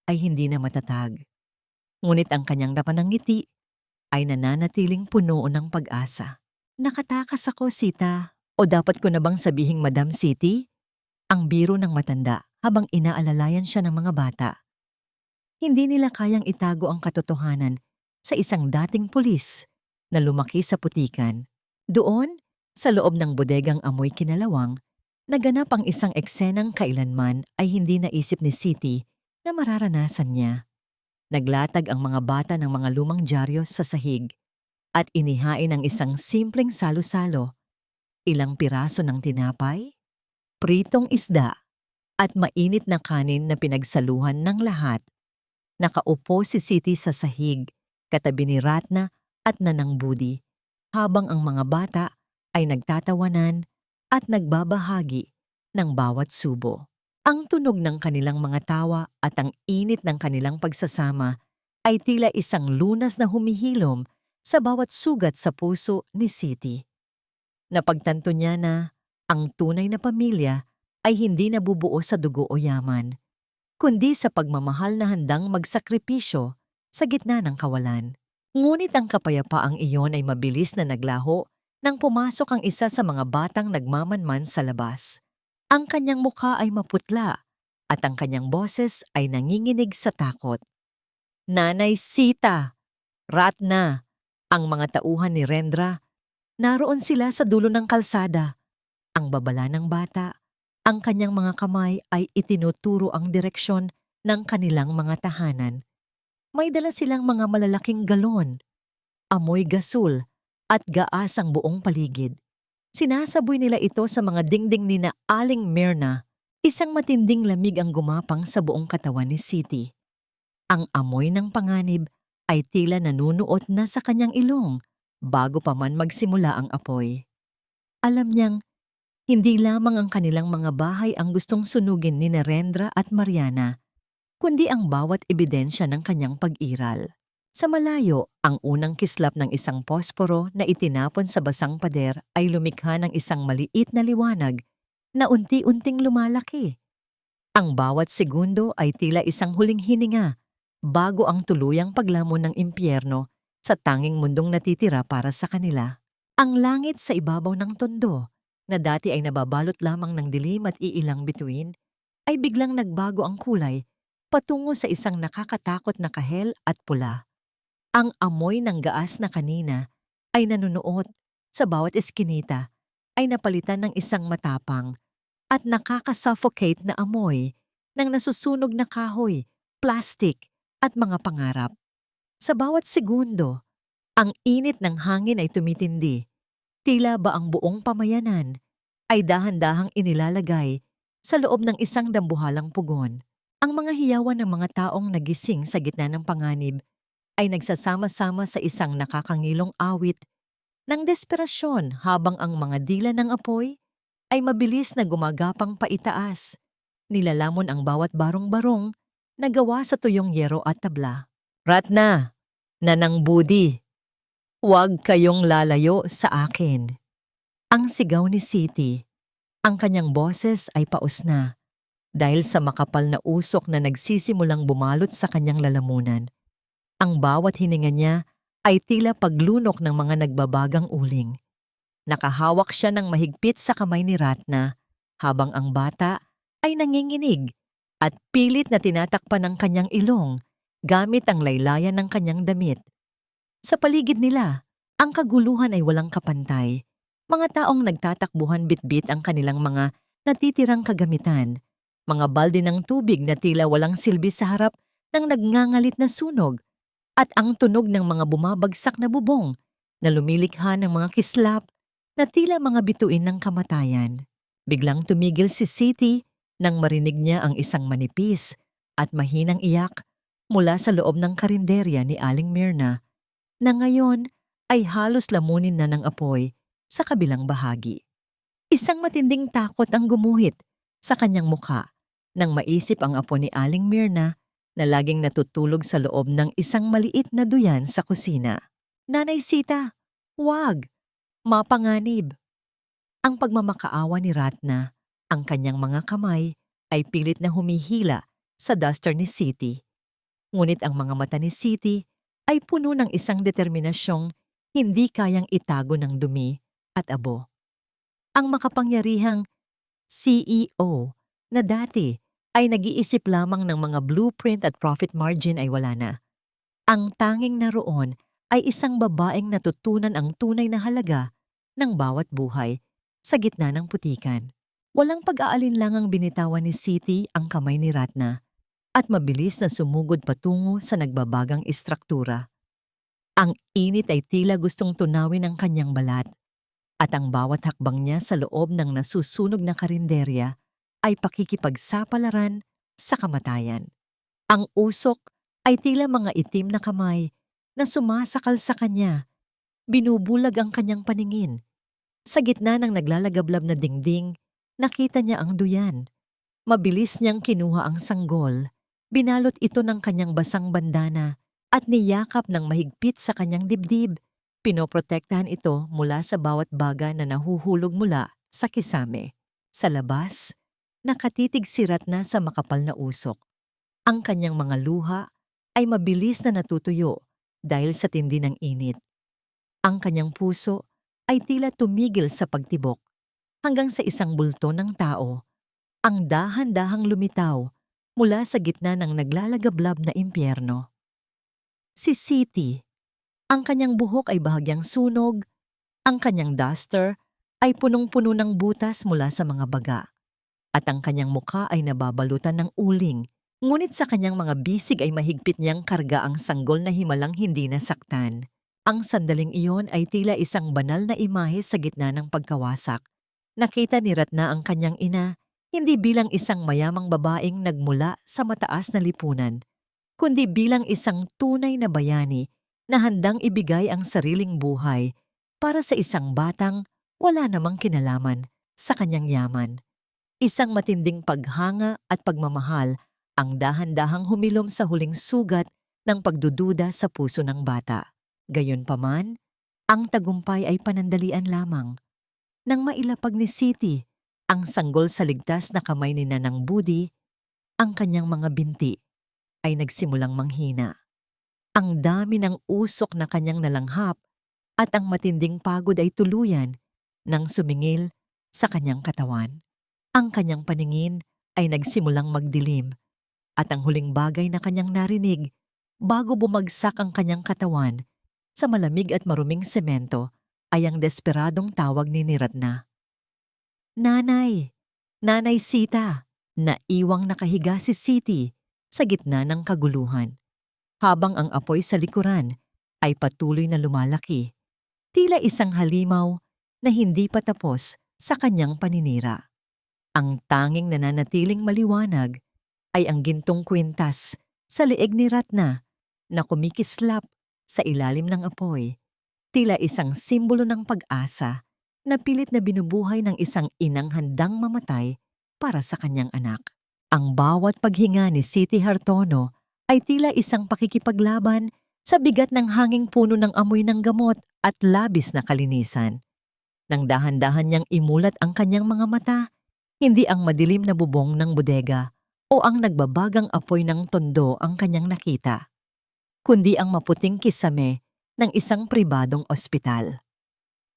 ay hindi na matatag. Ngunit ang kanyang napanangiti ay nananatiling puno ng pag-asa. Nakatakas ako, Sita. O dapat ko na bang sabihing Madam City? Ang biro ng matanda habang inaalalayan siya ng mga bata. Hindi nila kayang itago ang katotohanan sa isang dating pulis na lumaki sa putikan. Doon, sa loob ng bodegang amoy kinalawang, naganap ang isang eksenang kailanman ay hindi naisip ni City na mararanasan niya. Naglatag ang mga bata ng mga lumang dyaryo sa sahig at inihain ang isang simpleng salo-salo, ilang piraso ng tinapay, pritong isda, at mainit na kanin na pinagsaluhan ng lahat. Nakaupo si City sa sahig, katabi ni Ratna at Nanang Budi, habang ang mga bata ay nagtatawanan at nagbabahagi ng bawat subo. Ang tunog ng kanilang mga tawa at ang init ng kanilang pagsasama ay tila isang lunas na humihilom sa bawat sugat sa puso ni City. Napagtanto niya na ang tunay na pamilya ay hindi nabubuo sa dugo o yaman, kundi sa pagmamahal na handang magsakripisyo sa gitna ng kawalan. Ngunit ang kapayapaang iyon ay mabilis na naglaho nang pumasok ang isa sa mga batang nagmamanman sa labas. Ang kanyang mukha ay maputla at ang kanyang boses ay nanginginig sa takot. Nanay Sita, Ratna, ang mga tauhan ni Rendra, naroon sila sa dulo ng kalsada. Ang babala ng bata, ang kanyang mga kamay ay itinuturo ang direksyon ng kanilang mga tahanan. May dala silang mga malalaking galon, amoy gasul at gaas ang buong paligid. Sinasaboy nila ito sa mga dingding ni na Aling Myrna. Isang matinding lamig ang gumapang sa buong katawan ni City. Ang amoy ng panganib ay tila nanunuot na sa kanyang ilong bago pa man magsimula ang apoy. Alam niyang hindi lamang ang kanilang mga bahay ang gustong sunugin ni Narendra at Mariana, kundi ang bawat ebidensya ng kanyang pag-iral. Sa malayo, ang unang kislap ng isang posporo na itinapon sa basang pader ay lumikha ng isang maliit na liwanag na unti-unting lumalaki. Ang bawat segundo ay tila isang huling hininga bago ang tuluyang paglamon ng impyerno sa tanging mundong natitira para sa kanila. Ang langit sa ibabaw ng tondo, na dati ay nababalot lamang ng dilim at iilang bituin, ay biglang nagbago ang kulay patungo sa isang nakakatakot na kahel at pula. Ang amoy ng gaas na kanina ay nanunuot sa bawat eskinita ay napalitan ng isang matapang at nakakasuffocate na amoy ng nasusunog na kahoy, plastik at mga pangarap. Sa bawat segundo, ang init ng hangin ay tumitindi. Tila ba ang buong pamayanan ay dahan-dahang inilalagay sa loob ng isang dambuhalang pugon. Ang mga hiyawan ng mga taong nagising sa gitna ng panganib ay nagsasama-sama sa isang nakakangilong awit ng desperasyon habang ang mga dila ng apoy ay mabilis na gumagapang paitaas. Nilalamon ang bawat barong-barong na gawa sa tuyong yero at tabla. Ratna, Nanang Budi, huwag kayong lalayo sa akin. Ang sigaw ni City, ang kanyang boses ay paus na dahil sa makapal na usok na nagsisimulang bumalot sa kanyang lalamunan. Ang bawat hininga niya ay tila paglunok ng mga nagbabagang uling. Nakahawak siya ng mahigpit sa kamay ni Ratna habang ang bata ay nanginginig at pilit na tinatakpan ng kanyang ilong gamit ang laylayan ng kanyang damit. Sa paligid nila, ang kaguluhan ay walang kapantay. Mga taong nagtatakbuhan bitbit ang kanilang mga natitirang kagamitan. Mga balde ng tubig na tila walang silbi sa harap ng nagngangalit na sunog. At ang tunog ng mga bumabagsak na bubong na lumilikha ng mga kislap na tila mga bituin ng kamatayan. Biglang tumigil si City nang marinig niya ang isang manipis at mahinang iyak mula sa loob ng karinderya ni Aling Myrna na ngayon ay halos lamunin na ng apoy sa kabilang bahagi. Isang matinding takot ang gumuhit sa kanyang mukha nang maisip ang apo ni Aling Myrna na laging natutulog sa loob ng isang maliit na duyan sa kusina. Nanay Sita, wag! Mapanganib! Ang pagmamakaawa ni Ratna Ang kanyang mga kamay ay pilit na humihila sa duster ni Siti. Ngunit ang mga mata ni Siti ay puno ng isang determinasyong hindi kayang itago ng dumi at abo. Ang makapangyarihang CEO na dati ay nag-iisip lamang ng mga blueprint at profit margin ay wala na. Ang tanging naroon ay isang babaeng natutunan ang tunay na halaga ng bawat buhay sa gitna ng putikan. Walang pag-aalinlangang binitawan ni Siti ang kamay ni Ratna at mabilis na sumugod patungo sa nagbabagang istruktura. Ang init ay tila gustong tunawin ang kanyang balat at ang bawat hakbang niya sa loob ng nasusunog na karinderya ay pakikipagsapalaran sa kamatayan. Ang usok ay tila mga itim na kamay na sumasakal sa kanya, binubulag ang kanyang paningin. Sa gitna ng naglalagablab na dingding, nakita niya ang duyan. Mabilis niyang kinuha ang sanggol, binalot ito ng kanyang basang bandana at niyakap ng mahigpit sa kanyang dibdib. Pinoprotektahan ito mula sa bawat baga na nahuhulog mula sa kisame. Sa labas, nakatitig si Ratna sa makapal na usok. Ang kanyang mga luha ay mabilis na natutuyo dahil sa tindi ng init. Ang kanyang puso ay tila tumigil sa pagtibok hanggang sa isang bulto ng tao ang dahan-dahang lumitaw mula sa gitna ng naglalagablab na impyerno. Si Siti. Ang kanyang buhok ay bahagyang sunog, ang kanyang duster ay punong-puno ng butas mula sa mga baga, at ang kanyang mukha ay nababalutan ng uling, ngunit sa kanyang mga bisig ay mahigpit niyang karga ang sanggol na himalang hindi nasaktan. Ang sandaling iyon ay tila isang banal na imahe sa gitna ng pagkawasak. Nakita ni Ratna ang kanyang ina, hindi bilang isang mayamang babaeng nagmula sa mataas na lipunan, kundi bilang isang tunay na bayani na handang ibigay ang sariling buhay para sa isang batang wala namang kinalaman sa kanyang yaman. Isang matinding paghanga at pagmamahal ang dahan-dahang humilom sa huling sugat ng pagdududa sa puso ng bata. Gayunpaman, ang tagumpay ay panandalian lamang. Nang mailapag ni Siti ang sanggol sa ligtas na kamay ni Nanang Budi, ang kanyang mga binti ay nagsimulang manghina. Ang dami ng usok na kanyang nalanghap at ang matinding pagod ay tuluyan nang sumingil sa kanyang katawan. Ang kanyang paningin ay nagsimulang magdilim at ang huling bagay na kanyang narinig bago bumagsak ang kanyang katawan sa malamig at maruming semento ay ang desperadong tawag ni Ratna. "Nanay! Nanay Sita!" Naiwang nakahiga si Siti sa gitna ng kaguluhan. Habang ang apoy sa likuran ay patuloy na lumalaki, tila isang halimaw na hindi pa tapos sa kanyang paninira. Ang tanging nananatiling maliwanag ay ang gintong kwintas sa leeg ni Ratna na kumikislap sa ilalim ng apoy, tila isang simbolo ng pag-asa na pilit na binubuhay ng isang inang handang mamatay para sa kanyang anak. Ang bawat paghinga ni Siti Hartono ay tila isang pakikipaglaban sa bigat ng hanging puno ng amoy ng gamot at labis na kalinisan. Nang dahan-dahan niyang imulat ang kanyang mga mata, hindi ang madilim na bubong ng bodega o ang nagbabagang apoy ng tondo ang kanyang nakita, kundi ang maputing kisame ng isang pribadong ospital.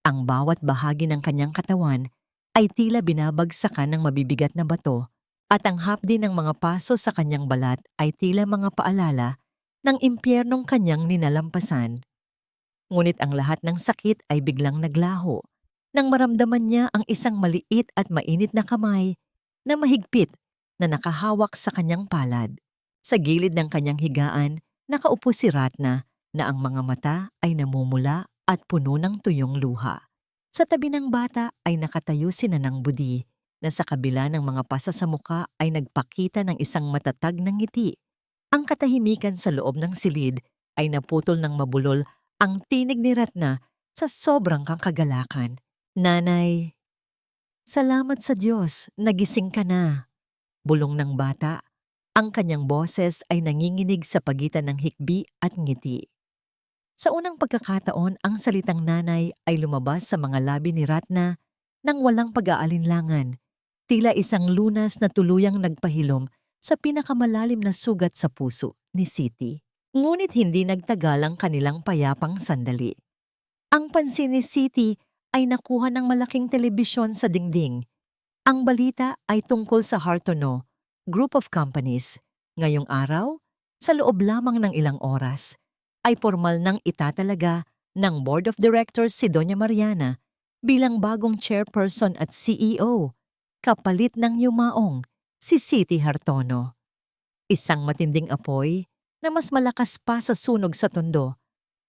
Ang bawat bahagi ng kanyang katawan ay tila binabagsakan ng mabibigat na bato at ang hapdi ng mga paso sa kanyang balat ay tila mga paalala ng impyernong kanyang ninalampasan. Ngunit ang lahat ng sakit ay biglang naglaho nang maramdaman niya ang isang maliit at mainit na kamay na mahigpit na nakahawak sa kanyang palad. Sa gilid ng kanyang higaan, nakaupo si Ratna na ang mga mata ay namumula at puno ng tuyong luha. Sa tabi ng bata ay nakatayo si Nanang Budi na sa kabila ng mga pasa sa muka ay nagpakita ng isang matatag na ngiti. Ang katahimikan sa loob ng silid ay naputol ng mabulol ang tinig ni Ratna sa sobrang kagalakan. "Nanay, salamat sa Diyos, nagising ka na." Bulong ng bata, ang kanyang boses ay nanginginig sa pagitan ng hikbi at ngiti. Sa unang pagkakataon, ang salitang nanay ay lumabas sa mga labi ni Ratna nang walang pag-aalinlangan. Tila isang lunas na tuluyang nagpahilom sa pinakamalalim na sugat sa puso ni Siti. Ngunit hindi nagtagal ang kanilang payapang sandali. Ang pansin ni Siti ay nakuha ng malaking telebisyon sa dingding. Ang balita ay tungkol sa Hartono, Group of Companies. Ngayong araw, sa loob lamang ng ilang oras, ay formal nang itatalaga ng Board of Directors si Doña Mariana bilang bagong chairperson at CEO, kapalit ng yumaong si Siti Hartono. Isang matinding apoy na mas malakas pa sa sunog sa tondo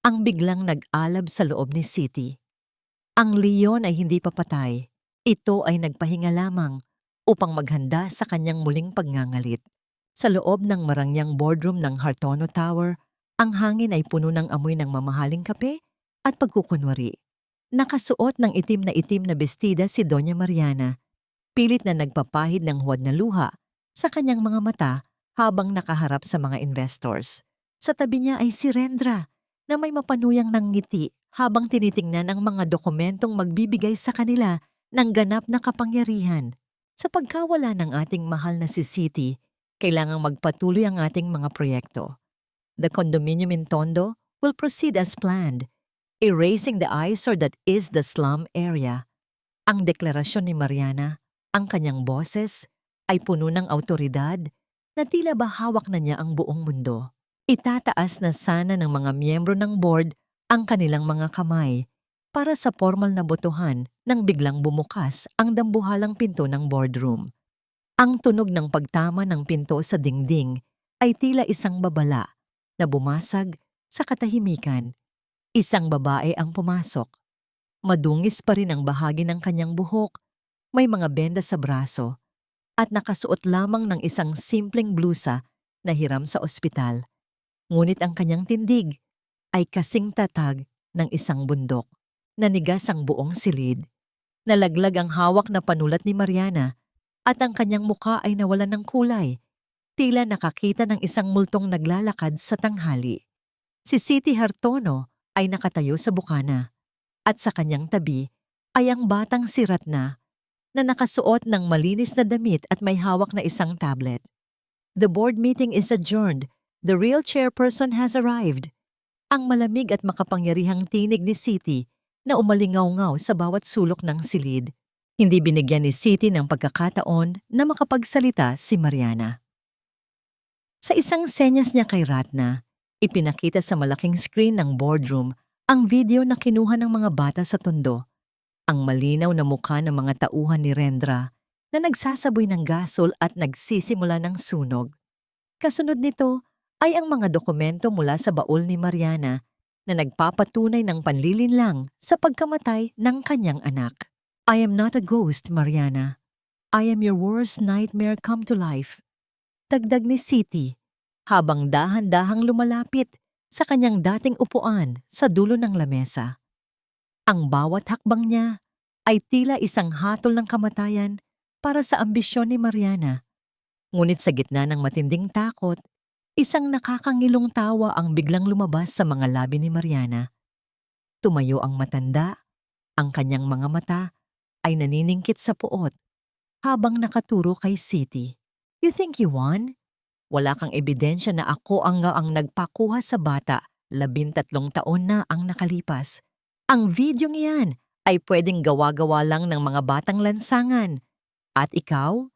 ang biglang nag-alab sa loob ni Siti. Ang leon ay hindi pa patay. Ito ay nagpahinga lamang upang maghanda sa kanyang muling pagngangalit. Sa loob ng marangyang boardroom ng Hartono Tower, ang hangin ay puno ng amoy ng mamahaling kape at pagkukunwari. Nakasuot ng itim na bestida si Doña Mariana, pilit na nagpapahid ng huwad na luha sa kanyang mga mata habang nakaharap sa mga investors. Sa tabi niya ay si Rendra na may mapanuyang ng ngiti habang tinitingnan ang mga dokumentong magbibigay sa kanila ng ganap na kapangyarihan. Sa pagkawala ng ating mahal na si Siti, kailangang magpatuloy ang ating mga proyekto. The condominium in Tondo will proceed as planned, erasing the eyesore that is the slum area. Ang deklarasyon ni Mariana, ang kanyang boses, ay puno ng awtoridad na tila ba hawak na niya ang buong mundo. Itataas na sana ng mga miyembro ng board ang kanilang mga kamay para sa formal na botohan nang biglang bumukas ang dambuhalang pinto ng boardroom. Ang tunog ng pagtama ng pinto sa dingding ay tila isang babala na bumasag sa katahimikan. Isang babae ang pumasok. Madungis pa rin ang bahagi ng kanyang buhok, may mga benda sa braso, at nakasuot lamang ng isang simpleng blusa na hiram sa ospital. Ngunit ang kanyang tindig ay kasing tatag ng isang bundok. Nanigas ang buong silid. Nalaglag ang hawak na panulat ni Mariana at ang kanyang muka ay nawalan ng kulay. Tila nakakita ng isang multong naglalakad sa tanghali. Si Siti Hartono ay nakatayo sa bukana at sa kanyang tabi ay ang batang si Ratna na nakasuot ng malinis na damit at may hawak na isang tablet. The board meeting is adjourned. The real chairperson has arrived. Ang malamig at makapangyarihang tinig ni Siti na umalingaw-ngaw sa bawat sulok ng silid. Hindi binigyan ni Siti ng pagkakataon na makapagsalita si Mariana. Sa isang senyas niya kay Ratna, ipinakita sa malaking screen ng boardroom ang video na kinuha ng mga bata sa tondo. Ang malinaw na mukha ng mga tauhan ni Rendra na nagsasaboy ng gasol at nagsisimula ng sunog. Kasunod nito ay ang mga dokumento mula sa baul ni Mariana na nagpapatunay ng panlilinlang sa pagkamatay ng kanyang anak. I am not a ghost, Mariana. I am your worst nightmare come to life. Dagdag ni Siti habang dahan-dahang lumalapit sa kanyang dating upuan sa dulo ng lamesa. Ang bawat hakbang niya ay tila isang hatol ng kamatayan para sa ambisyon ni Mariana. Ngunit sa gitna ng matinding takot, isang nakakangilong tawa ang biglang lumabas sa mga labi ni Mariana. Tumayo ang matanda, ang kanyang mga mata ay naniningkit sa puot habang nakaturo kay Siti. You think you won? Wala kang ebidensya na ako ang nagpakuha sa bata, 13 taon na ang nakalipas. Ang videong iyan ay pwedeng gawa-gawa lang ng mga batang lansangan. At ikaw?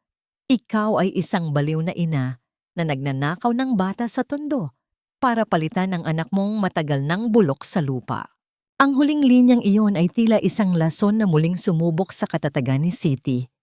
Ikaw ay isang baliw na ina na nagnanakaw ng bata sa tondo para palitan ang anak mong matagal nang bulok sa lupa. Ang huling linyang iyon ay tila isang lason na muling sumubok sa katatagan ni Siti.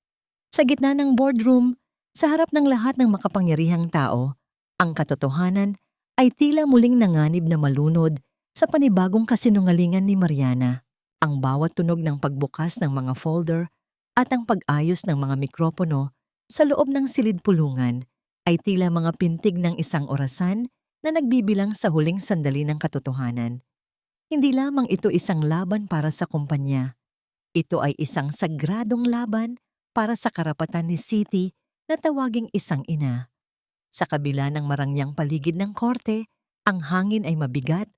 Sa gitna ng boardroom, sa harap ng lahat ng makapangyarihang tao, ang katotohanan ay tila muling nanganib na malunod sa panibagong kasinungalingan ni Mariana. Ang bawat tunog ng pagbukas ng mga folder at ang pag-ayos ng mga mikropono sa loob ng silid-pulungan ay tila mga pintig ng isang orasan na nagbibilang sa huling sandali ng katotohanan. Hindi lamang ito isang laban para sa kumpanya. Ito ay isang sagradong laban para sa karapatan ni Siti na tawaging isang ina. Sa kabila ng marangyang paligid ng korte, ang hangin ay mabigat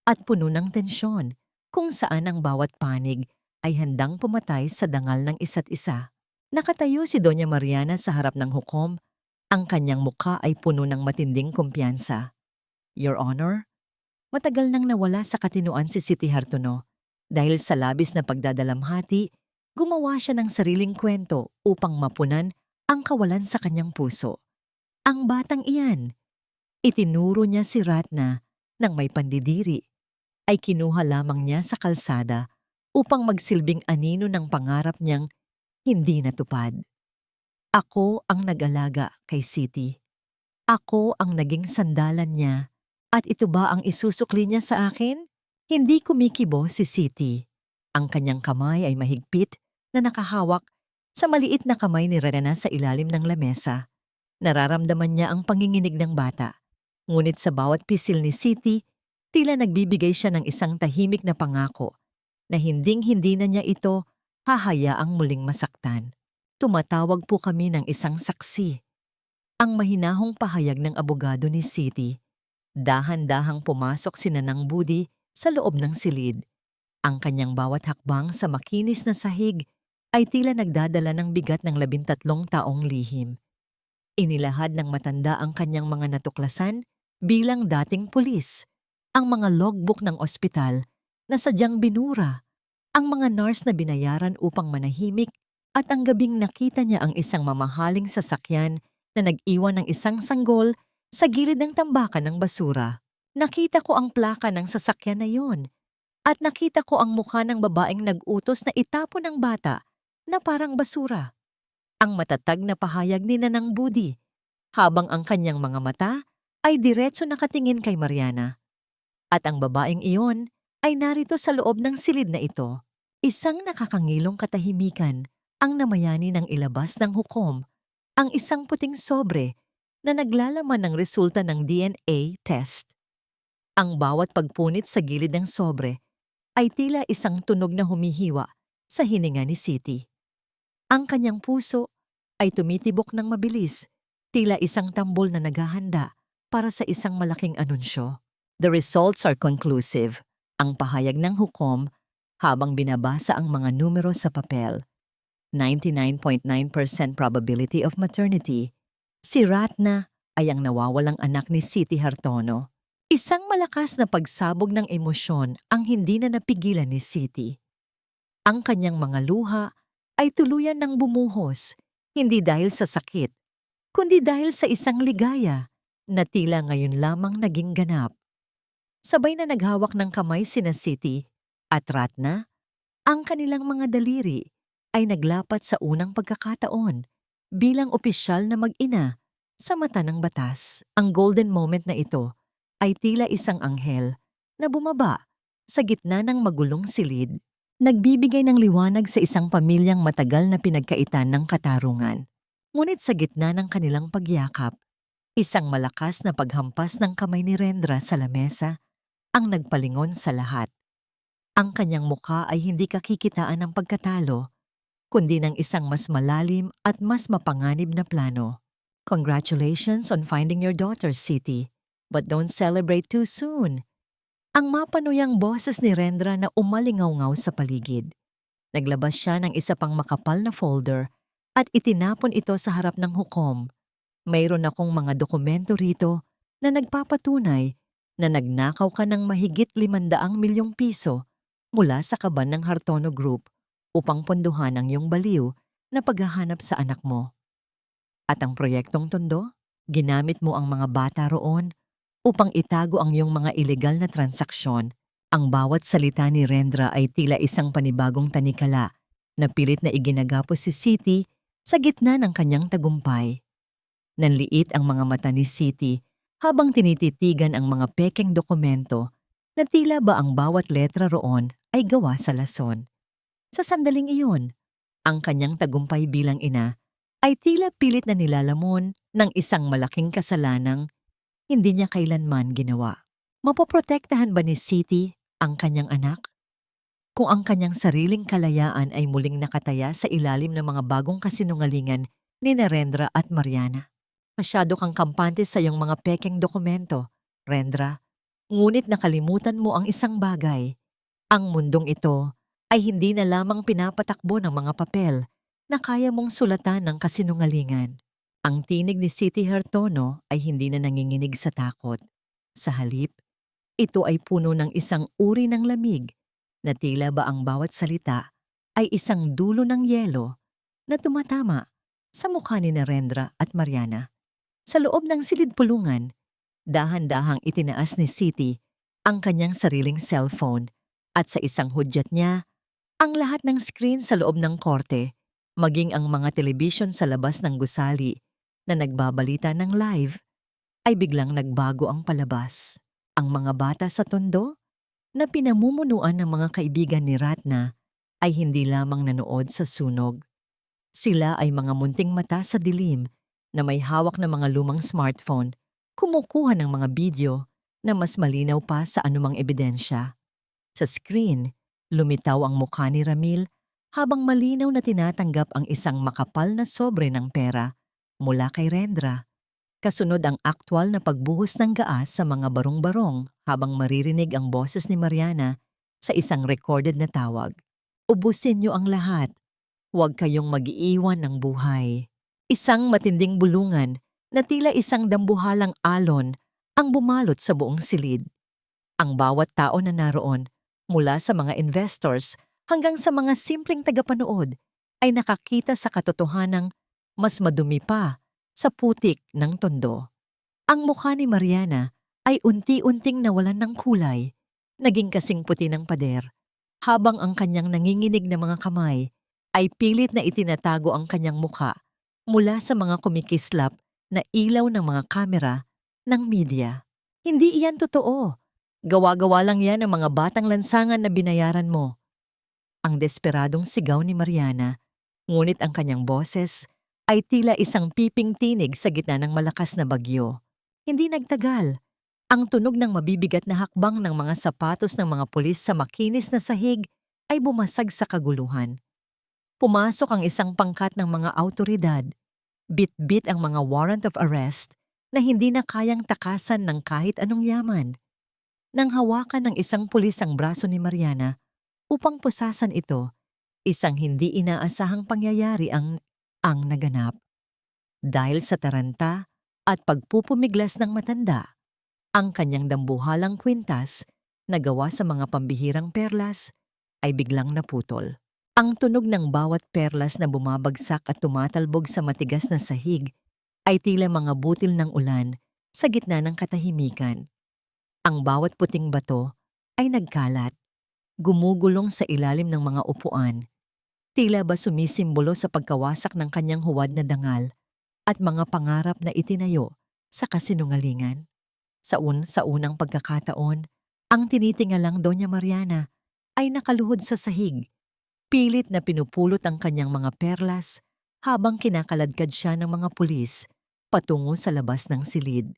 at puno ng tensyon kung saan ang bawat panig ay handang pumatay sa dangal ng isa't isa. Nakatayo si Doña Mariana sa harap ng hukom. Ang kanyang mukha ay puno ng matinding kumpiyansa. Your Honor, matagal nang nawala sa katinuan si Siti Hartono. Dahil sa labis na pagdadalamhati, gumawa siya ng sariling kwento upang mapunan ang kawalan sa kanyang puso. Ang batang iyan, itinuro niya si Ratna nang may pandidiri, ay kinuha lamang niya sa kalsada upang magsilbing anino ng pangarap niyang hindi natupad. Ako ang nag-alaga kay Siti. Ako ang naging sandalan niya. At ito ba ang isusukli niya sa akin? Hindi kumikibo si Siti. Ang kanyang kamay ay mahigpit na nakahawak sa maliit na kamay ni Rena sa ilalim ng lamesa. Nararamdaman niya ang panginginig ng bata. Ngunit sa bawat pisil ni Siti, tila nagbibigay siya ng isang tahimik na pangako na hinding-hindi na niya ito hahayaang muling masaktan. Tumatawag po kami ng isang saksi. Ang mahinahong pahayag ng abogado ni Siti. Dahan-dahang pumasok si Nanang Budi sa loob ng silid. Ang kanyang bawat hakbang sa makinis na sahig ay tila nagdadala ng bigat ng 13 taong lihim. Inilahad ng matanda ang kanyang mga natuklasan bilang dating pulis, ang mga logbook ng ospital na sadyang binura, ang mga nurse na binayaran upang manahimik, at ang gabing nakita niya ang isang mamahaling sasakyan na nag-iwan ng isang sanggol sa gilid ng tambakan ng basura. Nakita ko ang plaka ng sasakyan na yon at nakita ko ang mukha ng babaeng nag-utos na itapon ng bata na parang basura. Ang matatag na pahayag ni Nanang Budi, habang ang kanyang mga mata ay diretso nakatingin kay Mariana. At ang babaeng iyon ay narito sa loob ng silid na ito. Isang nakakangilong katahimikan ang namayani ng ilabas ng hukom, ang isang puting sobre na naglalaman ng resulta ng DNA test. Ang bawat pagpunit sa gilid ng sobre ay tila isang tunog na humihiwa sa hininga ni Siti. Ang kanyang puso ay tumitibok ng mabilis, tila isang tambol na naghahanda para sa isang malaking anunsyo. The results are conclusive, ang pahayag ng hukom habang binabasa ang mga numero sa papel. 99.9% probability of maternity. Si Ratna ay ang nawawalang anak ni Siti Hartono. Isang malakas na pagsabog ng emosyon ang hindi na napigilan ni Siti. Ang kanyang mga luha ay tuluyan ng bumuhos, hindi dahil sa sakit, kundi dahil sa isang ligaya na tila ngayon lamang naging ganap. Sabay na naghawak ng kamay sina Siti at Ratna, ang kanilang mga daliri ay naglapat sa unang pagkakataon bilang opisyal na mag-ina sa mata ng batas. Ang golden moment na ito ay tila isang anghel na bumaba sa gitna ng magulong silid, nagbibigay ng liwanag sa isang pamilyang matagal na pinagkaitan ng katarungan. Ngunit sa gitna ng kanilang pagyakap, isang malakas na paghampas ng kamay ni Rendra sa lamesa ang nagpalingon sa lahat. Ang kanyang mukha ay hindi kakikitaan ng pagkatalo, kundi ng isang mas malalim at mas mapanganib na plano. Congratulations on finding your daughter, Siti. But don't celebrate too soon. Ang mapanuyang boses ni Rendra na umalingaw-ngaw sa paligid. Naglabas siya ng isa pang makapal na folder at itinapon ito sa harap ng hukom. Mayroon akong mga dokumento rito na nagpapatunay na nagnakaw ka ng mahigit 500 milyong piso mula sa kaban ng Hartono Group upang pondohan ang iyong baliw na paghahanap sa anak mo. At ang proyektong Tondo, ginamit mo ang mga bata roon upang itago ang iyong mga ilegal na transaksyon. Ang bawat salita ni Rendra ay tila isang panibagong tanikala na pilit na iginagapos si Siti sa gitna ng kanyang tagumpay. Nanliit ang mga mata ni Siti habang tinititigan ang mga pekeng dokumento na tila ba ang bawat letra roon ay gawa sa lason. Sa sandaling iyon, ang kanyang tagumpay bilang ina ay tila pilit na nilalamon ng isang malaking kasalanang hindi niya kailanman ginawa. Mapoprotektahan ba ni Siti ang kanyang anak? Kung ang kanyang sariling kalayaan ay muling nakataya sa ilalim ng mga bagong kasinungalingan ni Narendra at Mariana. Masyado kang kampante sa iyong mga pekeng dokumento, Rendra. Ngunit nakalimutan mo ang isang bagay. Ang mundong ito ay hindi na lamang pinapatakbo ng mga papel, na kaya mong sulatan ng kasinungalingan. Ang tinig ni Siti Hartono ay hindi na nanginginig sa takot. Sa halip, ito ay puno ng isang uri ng lamig na tila ba ang bawat salita ay isang dulo ng yelo na tumatama sa mukha ni Narendra at Mariana. Sa loob ng silid-pulungan, dahan-dahang itinaas ni Siti ang kanyang sariling cellphone at sa isang hudyat niya, ang lahat ng screen sa loob ng korte, maging ang mga telebisyon sa labas ng gusali na nagbabalita ng live, ay biglang nagbago ang palabas. Ang mga bata sa tondo na pinamumunuan ng mga kaibigan ni Ratna ay hindi lamang nanood sa sunog. Sila ay mga munting mata sa dilim na may hawak na mga lumang smartphone, kumukuha ng mga video na mas malinaw pa sa anumang ebidensya. Sa screen, lumitaw ang mukha ni Ramil habang malinaw na tinatanggap ang isang makapal na sobre ng pera mula kay Rendra. Kasunod ang aktwal na pagbuhos ng gaas sa mga barong-barong habang maririnig ang boses ni Mariana sa isang recorded na tawag. Ubusin niyo ang lahat. Huwag kayong mag-iiwan ng buhay. Isang matinding bulungan na tila isang dambuhalang alon ang bumalot sa buong silid. Ang bawat tao na naroon, mula sa mga investors hanggang sa mga simpleng tagapanood, ay nakakita sa katotohanang mas madumi pa sa putik ng tondo. Ang mukha ni Mariana ay unti-unting nawalan ng kulay, naging kasing puti ng pader, habang ang kanyang nanginginig na mga kamay ay pilit na itinatago ang kanyang mukha mula sa mga kumikislap na ilaw ng mga kamera ng media. Hindi iyan totoo. Gawa-gawa lang yan ng mga batang lansangan na binayaran mo. Ang desperadong sigaw ni Mariana, ngunit ang kanyang boses ay tila isang piping tinig sa gitna ng malakas na bagyo. Hindi nagtagal. Ang tunog ng mabibigat na hakbang ng mga sapatos ng mga pulis sa makinis na sahig ay bumasag sa kaguluhan. Pumasok ang isang pangkat ng mga awtoridad. Bit-bit ang mga warrant of arrest na hindi na kayang takasan ng kahit anong yaman. Nang hawakan ng isang pulis ang braso ni Mariana upang pusasan ito, isang hindi inaasahang pangyayari ang naganap. Dahil sa taranta at pagpupumiglas ng matanda, ang kanyang dambuhalang kwintas na gawa sa mga pambihirang perlas ay biglang naputol. Ang tunog ng bawat perlas na bumabagsak at tumatalbog sa matigas na sahig ay tila mga butil ng ulan sa gitna ng katahimikan. Ang bawat puting bato ay nagkalat, gumugulong sa ilalim ng mga upuan, tila ba sumisimbolo sa pagkawasak ng kanyang huwad na dangal at mga pangarap na itinayo sa kasinungalingan. Sa unang pagkakataon, ang tinitingalang Doña Mariana ay nakaluhod sa sahig, pilit na pinupulot ang kanyang mga perlas habang kinakaladkad siya ng mga pulis patungo sa labas ng silid.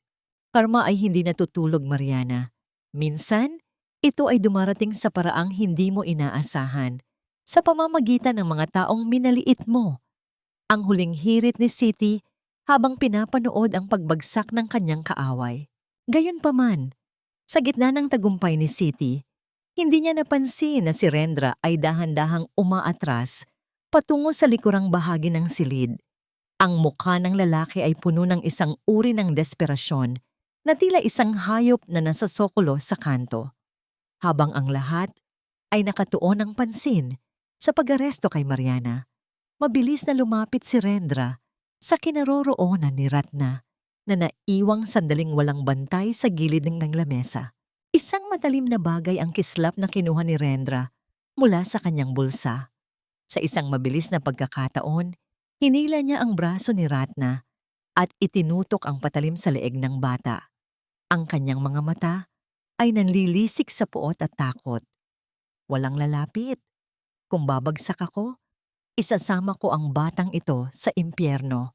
Karma ay hindi natutulog, Mariana. Minsan, ito ay dumarating sa paraang hindi mo inaasahan, sa pamamagitan ng mga taong minaliit mo. Ang huling hirit ni Siti habang pinapanood ang pagbagsak ng kanyang kaaway. Gayunpaman, sa gitna ng tagumpay ni Siti, hindi niya napansin na si Rendra ay dahan-dahang umaatras patungo sa likurang bahagi ng silid. Ang mukha ng lalaki ay puno ng isang uri ng desperasyon na tila isang hayop na nasa sokolo sa kanto. Habang ang lahat ay nakatuon ng pansin sa pag-aresto kay Mariana, mabilis na lumapit si Rendra sa kinaroroonan ni Ratna na naiwang sandaling walang bantay sa gilid ng lamesa. Isang matalim na bagay ang kislap na kinuha ni Rendra mula sa kanyang bulsa. Sa isang mabilis na pagkakataon, hinila niya ang braso ni Ratna at itinutok ang patalim sa leeg ng bata. Ang kanyang mga mata ay nanlilisik sa puot at takot. Walang lalapit. Kung babagsak ako, isasama ko ang batang ito sa impyerno.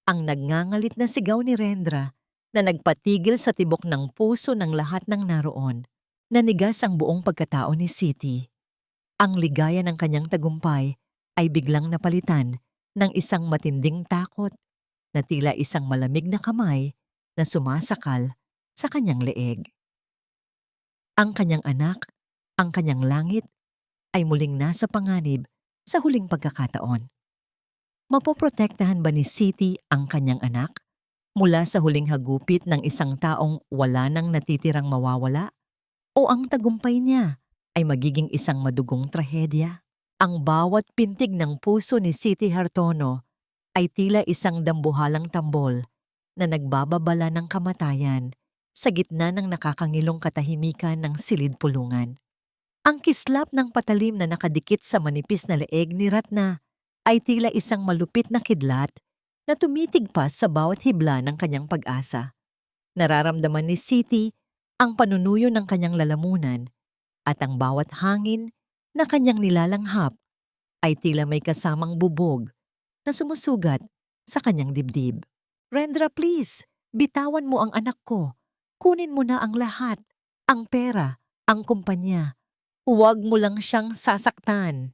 Ang nagngangalit na sigaw ni Rendra na nagpatigil sa tibok ng puso ng lahat ng naroon. Nanigas ang buong pagkatao ni Siti. Ang ligaya ng kanyang tagumpay ay biglang napalitan ng isang matinding takot na tila isang malamig na kamay na sumasakal sa kanyang leeg. Ang kanyang anak, ang kanyang langit, ay muling nasa panganib sa huling pagkakataon. Mapoprotektahan ba ni City ang kanyang anak mula sa huling hagupit ng isang taong wala nang natitirang mawawala? O ang tagumpay niya ay magiging isang madugong trahedya? Ang bawat pintig ng puso ni City Hartono ay tila isang dambuhalang tambol na nagbababala ng kamatayan sa gitna ng nakakangilong katahimikan ng silid-pulungan. Ang kislap ng patalim na nakadikit sa manipis na leeg ni Ratna ay tila isang malupit na kidlat na tumitigpas sa bawat hibla ng kanyang pag-asa. Nararamdaman ni City ang panunuyo ng kanyang lalamunan at ang bawat hangin na kanyang nilalanghap ay tila may kasamang bubog na sumusugat sa kanyang dibdib. Rendra, please, bitawan mo ang anak ko. Kunin mo na ang lahat, ang pera, ang kumpanya. Huwag mo lang siyang sasaktan.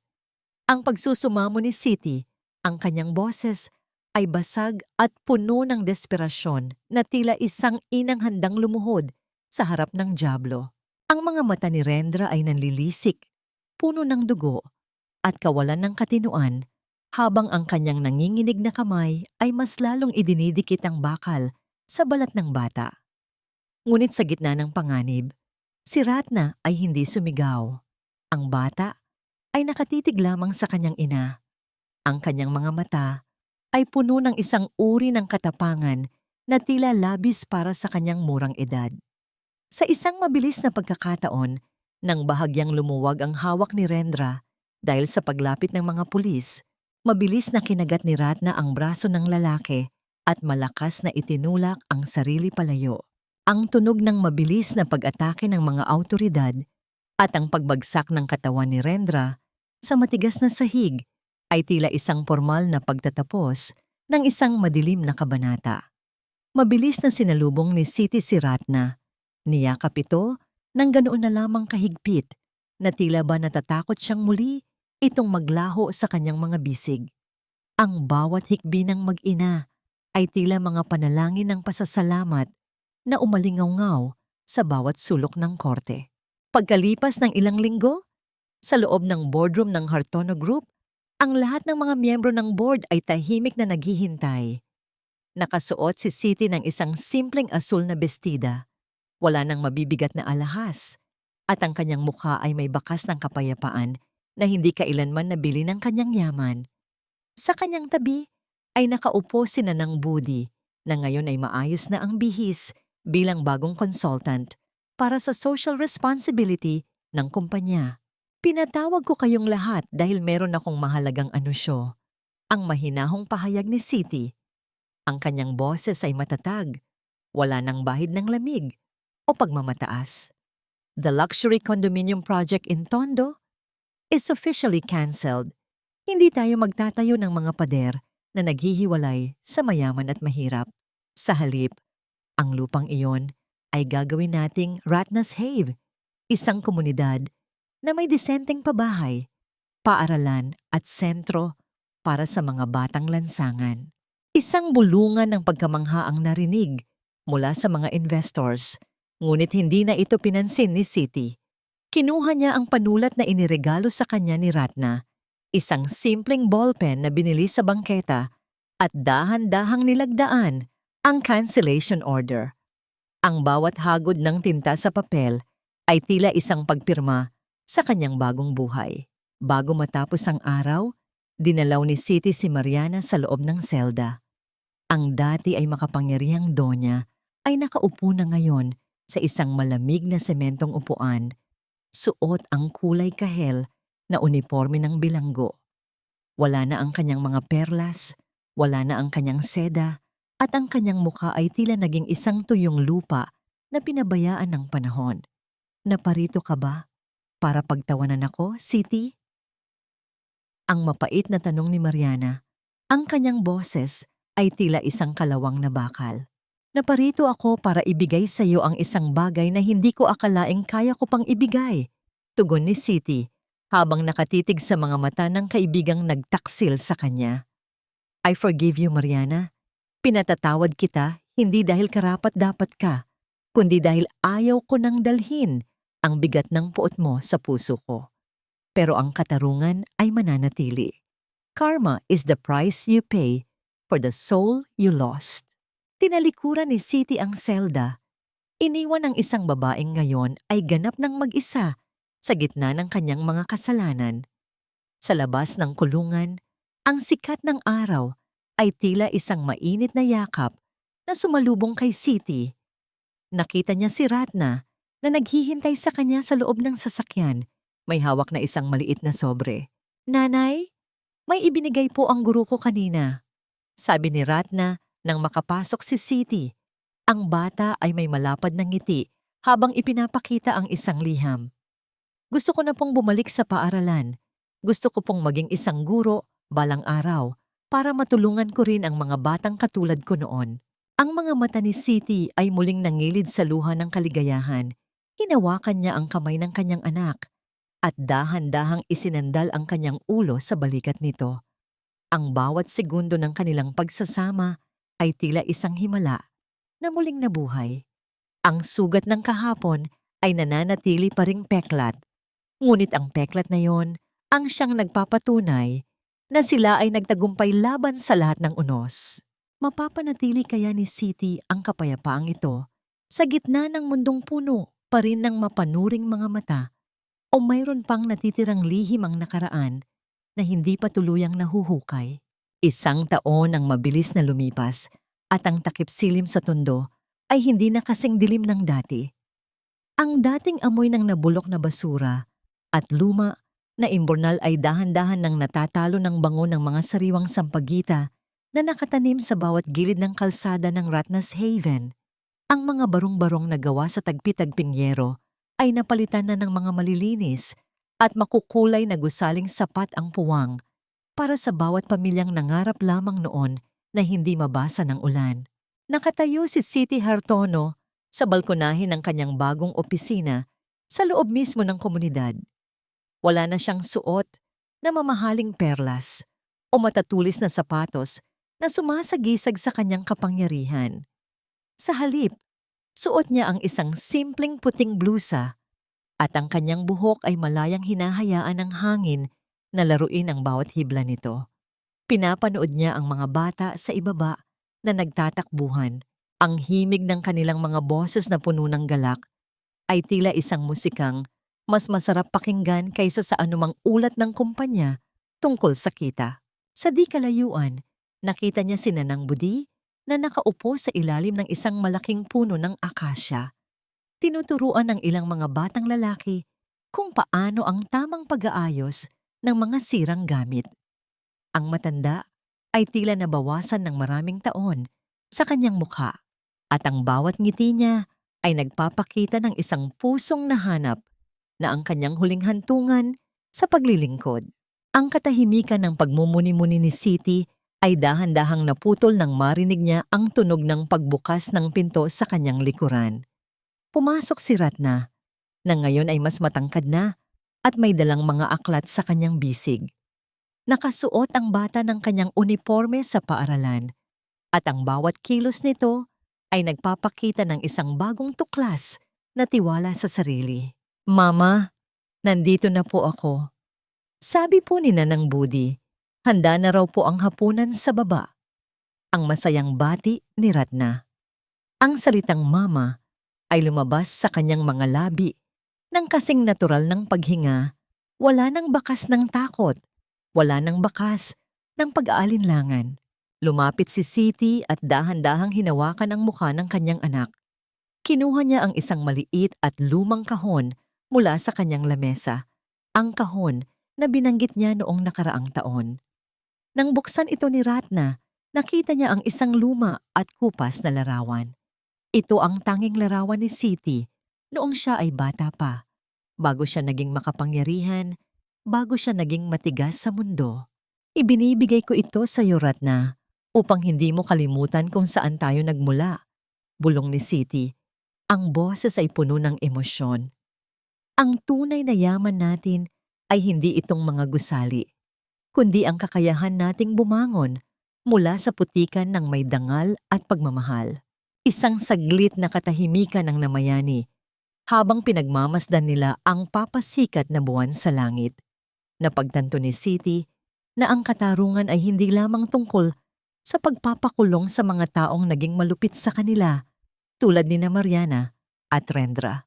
Ang pagsusumamo ni City, ang kanyang boses, ay basag at puno ng desperasyon na tila isang inang handang lumuhod sa harap ng dyablo. Ang mga mata ni Rendra ay nanlilisik, puno ng dugo, at kawalan ng katinuan, habang ang kanyang nanginginig na kamay ay mas lalong idinidikit ang bakal sa balat ng bata. Ngunit sa gitna ng panganib, si Ratna ay hindi sumigaw. Ang bata ay nakatitig lamang sa kanyang ina. Ang kanyang mga mata ay puno ng isang uri ng katapangan na tila labis para sa kanyang murang edad. Sa isang mabilis na pagkakataon, nang bahagyang lumuwag ang hawak ni Rendra dahil sa paglapit ng mga pulis, mabilis na kinagat ni Ratna ang braso ng lalaki at malakas na itinulak ang sarili palayo. Ang tunog ng mabilis na pag-atake ng mga awtoridad at ang pagbagsak ng katawan ni Rendra sa matigas na sahig ay tila isang formal na pagtatapos ng isang madilim na kabanata. Mabilis na sinalubong ni City si Ratna. Niyakap ito ng ganoon na lamang kahigpit na tila ba natatakot siyang muli itong maglaho sa kanyang mga bisig. Ang bawat hikbi ng mag-ina ay tila mga panalangin ng pasasalamat na umalingaw-ngaw sa bawat sulok ng korte. Pagkalipas ng ilang linggo, sa loob ng boardroom ng Hartono Group, ang lahat ng mga miyembro ng board ay tahimik na naghihintay. Nakasuot si City ng isang simpleng asul na bestida, wala nang mabibigat na alahas, at ang kanyang mukha ay may bakas ng kapayapaan na hindi kailanman nabili ng kanyang yaman. Sa kanyang tabi ay nakaupo si Nanang Budi na ngayon ay maayos na ang bihis bilang bagong consultant para sa social responsibility ng kumpanya. Pinatawag ko kayong lahat dahil meron akong mahalagang anunsyo. Ang mahinahong pahayag ni City. Ang kanyang boses ay matatag, wala nang bahid ng lamig o pagmamataas. The luxury condominium project in Tondo is officially cancelled. Hindi tayo magtatayo ng mga pader na naghihiwalay sa mayaman at mahirap. Sa halip, ang lupang iyon ay gagawin nating Ratna's Have, isang komunidad na may disenteng pabahay, paaralan at sentro para sa mga batang lansangan. Isang bulungan ng pagkamangha ang narinig mula sa mga investors, ngunit hindi na ito pinansin ni City. Kinuha niya ang panulat na iniregalo sa kanya ni Ratna, isang simpleng ballpen na binili sa bangketa, at dahan-dahang nilagdaan ang cancellation order. Ang bawat hagod ng tinta sa papel ay tila isang pagpirma sa kanyang bagong buhay. Bago matapos ang araw, dinalaw ni City si Mariana sa loob ng selda. Ang dati ay makapangyarihang donya ay nakaupo na ngayon sa isang malamig na sementong upuan, suot ang kulay kahel na uniforme ng bilanggo. Wala na ang kanyang mga perlas, wala na ang kanyang seda, at ang kanyang mukha ay tila naging isang tuyong lupa na pinabayaan ng panahon. Naparito ka ba para pagtawanan ako, City? Ang mapait na tanong ni Mariana. Ang kanyang boses ay tila isang kalawang na bakal. Naparito ako para ibigay sa iyo ang isang bagay na hindi ko akalaing kaya ko pang ibigay. Tugon ni City habang nakatitig sa mga mata ng kaibigang nagtaksil sa kanya. I forgive you, Mariana. Pinatatawad kita hindi dahil karapat-dapat ka, kundi dahil ayaw ko nang dalhin ang bigat ng puot mo sa puso ko. Pero ang katarungan ay mananatili. Karma is the price you pay for the soul you lost. Tinalikuran ni Siti ang selda. Iniwan ng isang babaeng ngayon ay ganap ng mag-isa sa gitna ng kanyang mga kasalanan. Sa labas ng kulungan, ang sikat ng araw ay tila isang mainit na yakap na sumalubong kay Siti. Nakita niya si Ratna na naghihintay sa kanya sa loob ng sasakyan. May hawak na isang maliit na sobre. "Nanay, may ibinigay po ang guro ko kanina," sabi ni Ratna nang makapasok si Siti. Ang bata ay may malapad na ngiti habang ipinapakita ang isang liham. "Gusto ko na pong bumalik sa paaralan. Gusto ko pong maging isang guro balang araw para matulungan ko rin ang mga batang katulad ko noon." Ang mga mata ni Siti ay muling nangilid sa luha ng kaligayahan. Hinawakan niya ang kamay ng kanyang anak at dahan-dahang isinandal ang kanyang ulo sa balikat nito. Ang bawat segundo ng kanilang pagsasama ay tila isang himala na muling nabuhay. Ang sugat ng kahapon ay nananatili pa ring peklat. Ngunit ang peklat na yon ang siyang nagpapatunay na sila ay nagtagumpay laban sa lahat ng unos. Mapapanatili kaya ni Siti ang kapayapaang ito sa gitna ng mundong puno pa rin ng mapanuring mga mata, o mayroon pang natitirang lihim ang nakaraan na hindi pa tuluyang nahuhukay? 1 taon ang mabilis na lumipas at ang takip silim sa tondo ay hindi na kasing dilim ng dati. Ang dating amoy ng nabulok na basura at luma na imburnal ay dahan-dahan nang natatalo ng bango ng mga sariwang sampagita na nakatanim sa bawat gilid ng kalsada ng Ratna's Haven. Ang mga barong-barong na gawa sa tagpi-tagping yero ay napalitan na ng mga malilinis at makukulay na gusaling sapat ang puwang para sa bawat pamilyang nangarap lamang noon na hindi mabasa ng ulan. Nakatayo si Siti Hartono sa balkonahe ng kanyang bagong opisina sa loob mismo ng komunidad. Wala na siyang suot na mamahaling perlas o matatulis na sapatos na sumasagisag sa kanyang kapangyarihan. Sa halip, suot niya ang isang simpleng puting blusa at ang kanyang buhok ay malayang hinahayaan ng hangin na laruin ang bawat hibla nito. Pinapanood niya ang mga bata sa ibaba na nagtatakbuhan. Ang himig ng kanilang mga boses na puno ng galak ay tila isang musikang mas masarap pakinggan kaysa sa anumang ulat ng kumpanya tungkol sa kita. Sa di kalayuan, nakita niya si Nanang Budi na nakaupo sa ilalim ng isang malaking puno ng akasya. Tinuturuan ng ilang mga batang lalaki kung paano ang tamang pag-aayos ng mga sirang gamit. Ang matanda ay tila nabawasan ng maraming taon sa kanyang mukha at ang bawat ngiti niya ay nagpapakita ng isang pusong nahanap na ang kanyang huling hantungan sa paglilingkod. Ang katahimikan ng pagmumuni-muni ni Siti ay dahan-dahang naputol nang marinig niya ang tunog ng pagbukas ng pinto sa kanyang likuran. Pumasok si Ratna, na ngayon ay mas matangkad na at may dalang mga aklat sa kanyang bisig. Nakasuot ang bata ng kanyang uniforme sa paaralan at ang bawat kilos nito ay nagpapakita ng isang bagong tuklas na tiwala sa sarili. "Mama, nandito na po ako," sabi po ni Nanang Budi. Handa na raw po ang hapunan sa baba. Ang masayang bati ni Ratna. Ang salitang mama ay lumabas sa kanyang mga labi ng kasing natural ng paghinga. Wala nang bakas ng takot, wala nang bakas ng pag-aalinlangan. Lumapit si Siti at dahan-dahang hinawakan ang mukha ng kanyang anak. Kinuha niya ang isang maliit at lumang kahon mula sa kanyang lamesa, ang kahon na binanggit niya noong nakaraang taon. Nang buksan ito ni Ratna, nakita niya ang isang luma at kupas na larawan. Ito ang tanging larawan ni Siti noong siya ay bata pa, bago siya naging makapangyarihan, bago siya naging matigas sa mundo. "Ibinibigay ko ito sa iyo, Ratna, upang hindi mo kalimutan kung saan tayo nagmula," bulong ni Siti. Ang boses ay puno ng emosyon. Ang tunay na yaman natin ay hindi itong mga gusali, kundi ang kakayahan nating bumangon mula sa putikan ng may dangal at pagmamahal. Isang saglit na katahimikan ang namayani habang pinagmamasdan nila ang papasikat na buwan sa langit. Napagtanto ni Siti na ang katarungan ay hindi lamang tungkol sa pagpapakulong sa mga taong naging malupit sa kanila tulad ni na Mariana at Rendra.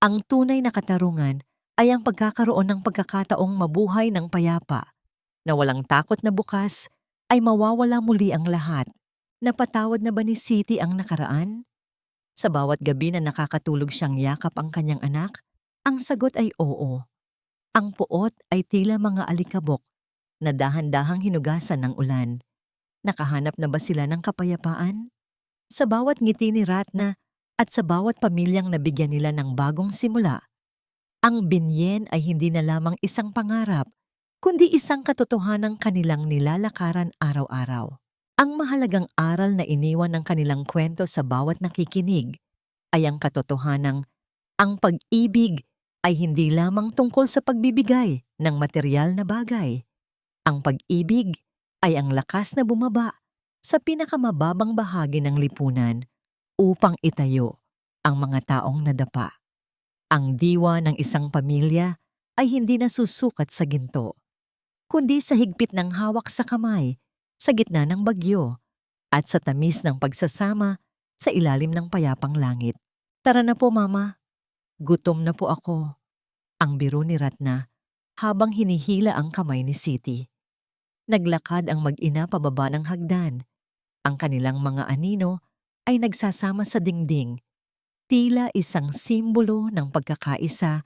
Ang tunay na katarungan ay ang pagkakaroon ng pagkakataong mabuhay ng payapa, na walang takot na bukas ay mawawala muli ang lahat. Napatawad na ba ni Siti ang nakaraan? Sa bawat gabi na nakakatulog siyang yakap ang kanyang anak, ang sagot ay oo. Ang puot ay tila mga alikabok na dahan-dahang hinugasan ng ulan. Nakahanap na ba sila ng kapayapaan? Sa bawat ngiti ni Ratna at sa bawat pamilyang nabigyan nila ng bagong simula, ang binyen ay hindi na lamang isang pangarap, kundi isang katotohanang kanilang nilalakaran araw-araw. Ang mahalagang aral na iniwan ng kanilang kwento sa bawat nakikinig ay ang katotohanang ang pag-ibig ay hindi lamang tungkol sa pagbibigay ng materyal na bagay. Ang pag-ibig ay ang lakas na bumaba sa pinakamababang bahagi ng lipunan upang itayo ang mga taong nadapa. Ang diwa ng isang pamilya ay hindi nasusukat sa ginto, kundi sa higpit ng hawak sa kamay, sa gitna ng bagyo, at sa tamis ng pagsasama sa ilalim ng payapang langit. Tara na po, Mama. Gutom na po ako. Ang biro ni Ratna habang hinihila ang kamay ni Siti. Naglakad ang mag-ina pababa ng hagdan. Ang kanilang mga anino ay nagsasama sa dingding, tila isang simbolo ng pagkakaisa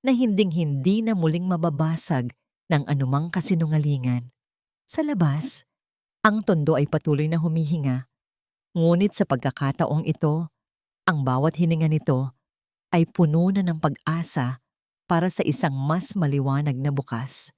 na hinding-hindi na muling mababasag ng anumang kasinungalingan. Sa labas, ang tondo ay patuloy na humihinga. Ngunit sa pagkakataong ito, ang bawat hininga nito ay puno na ng pag-asa para sa isang mas maliwanag na bukas.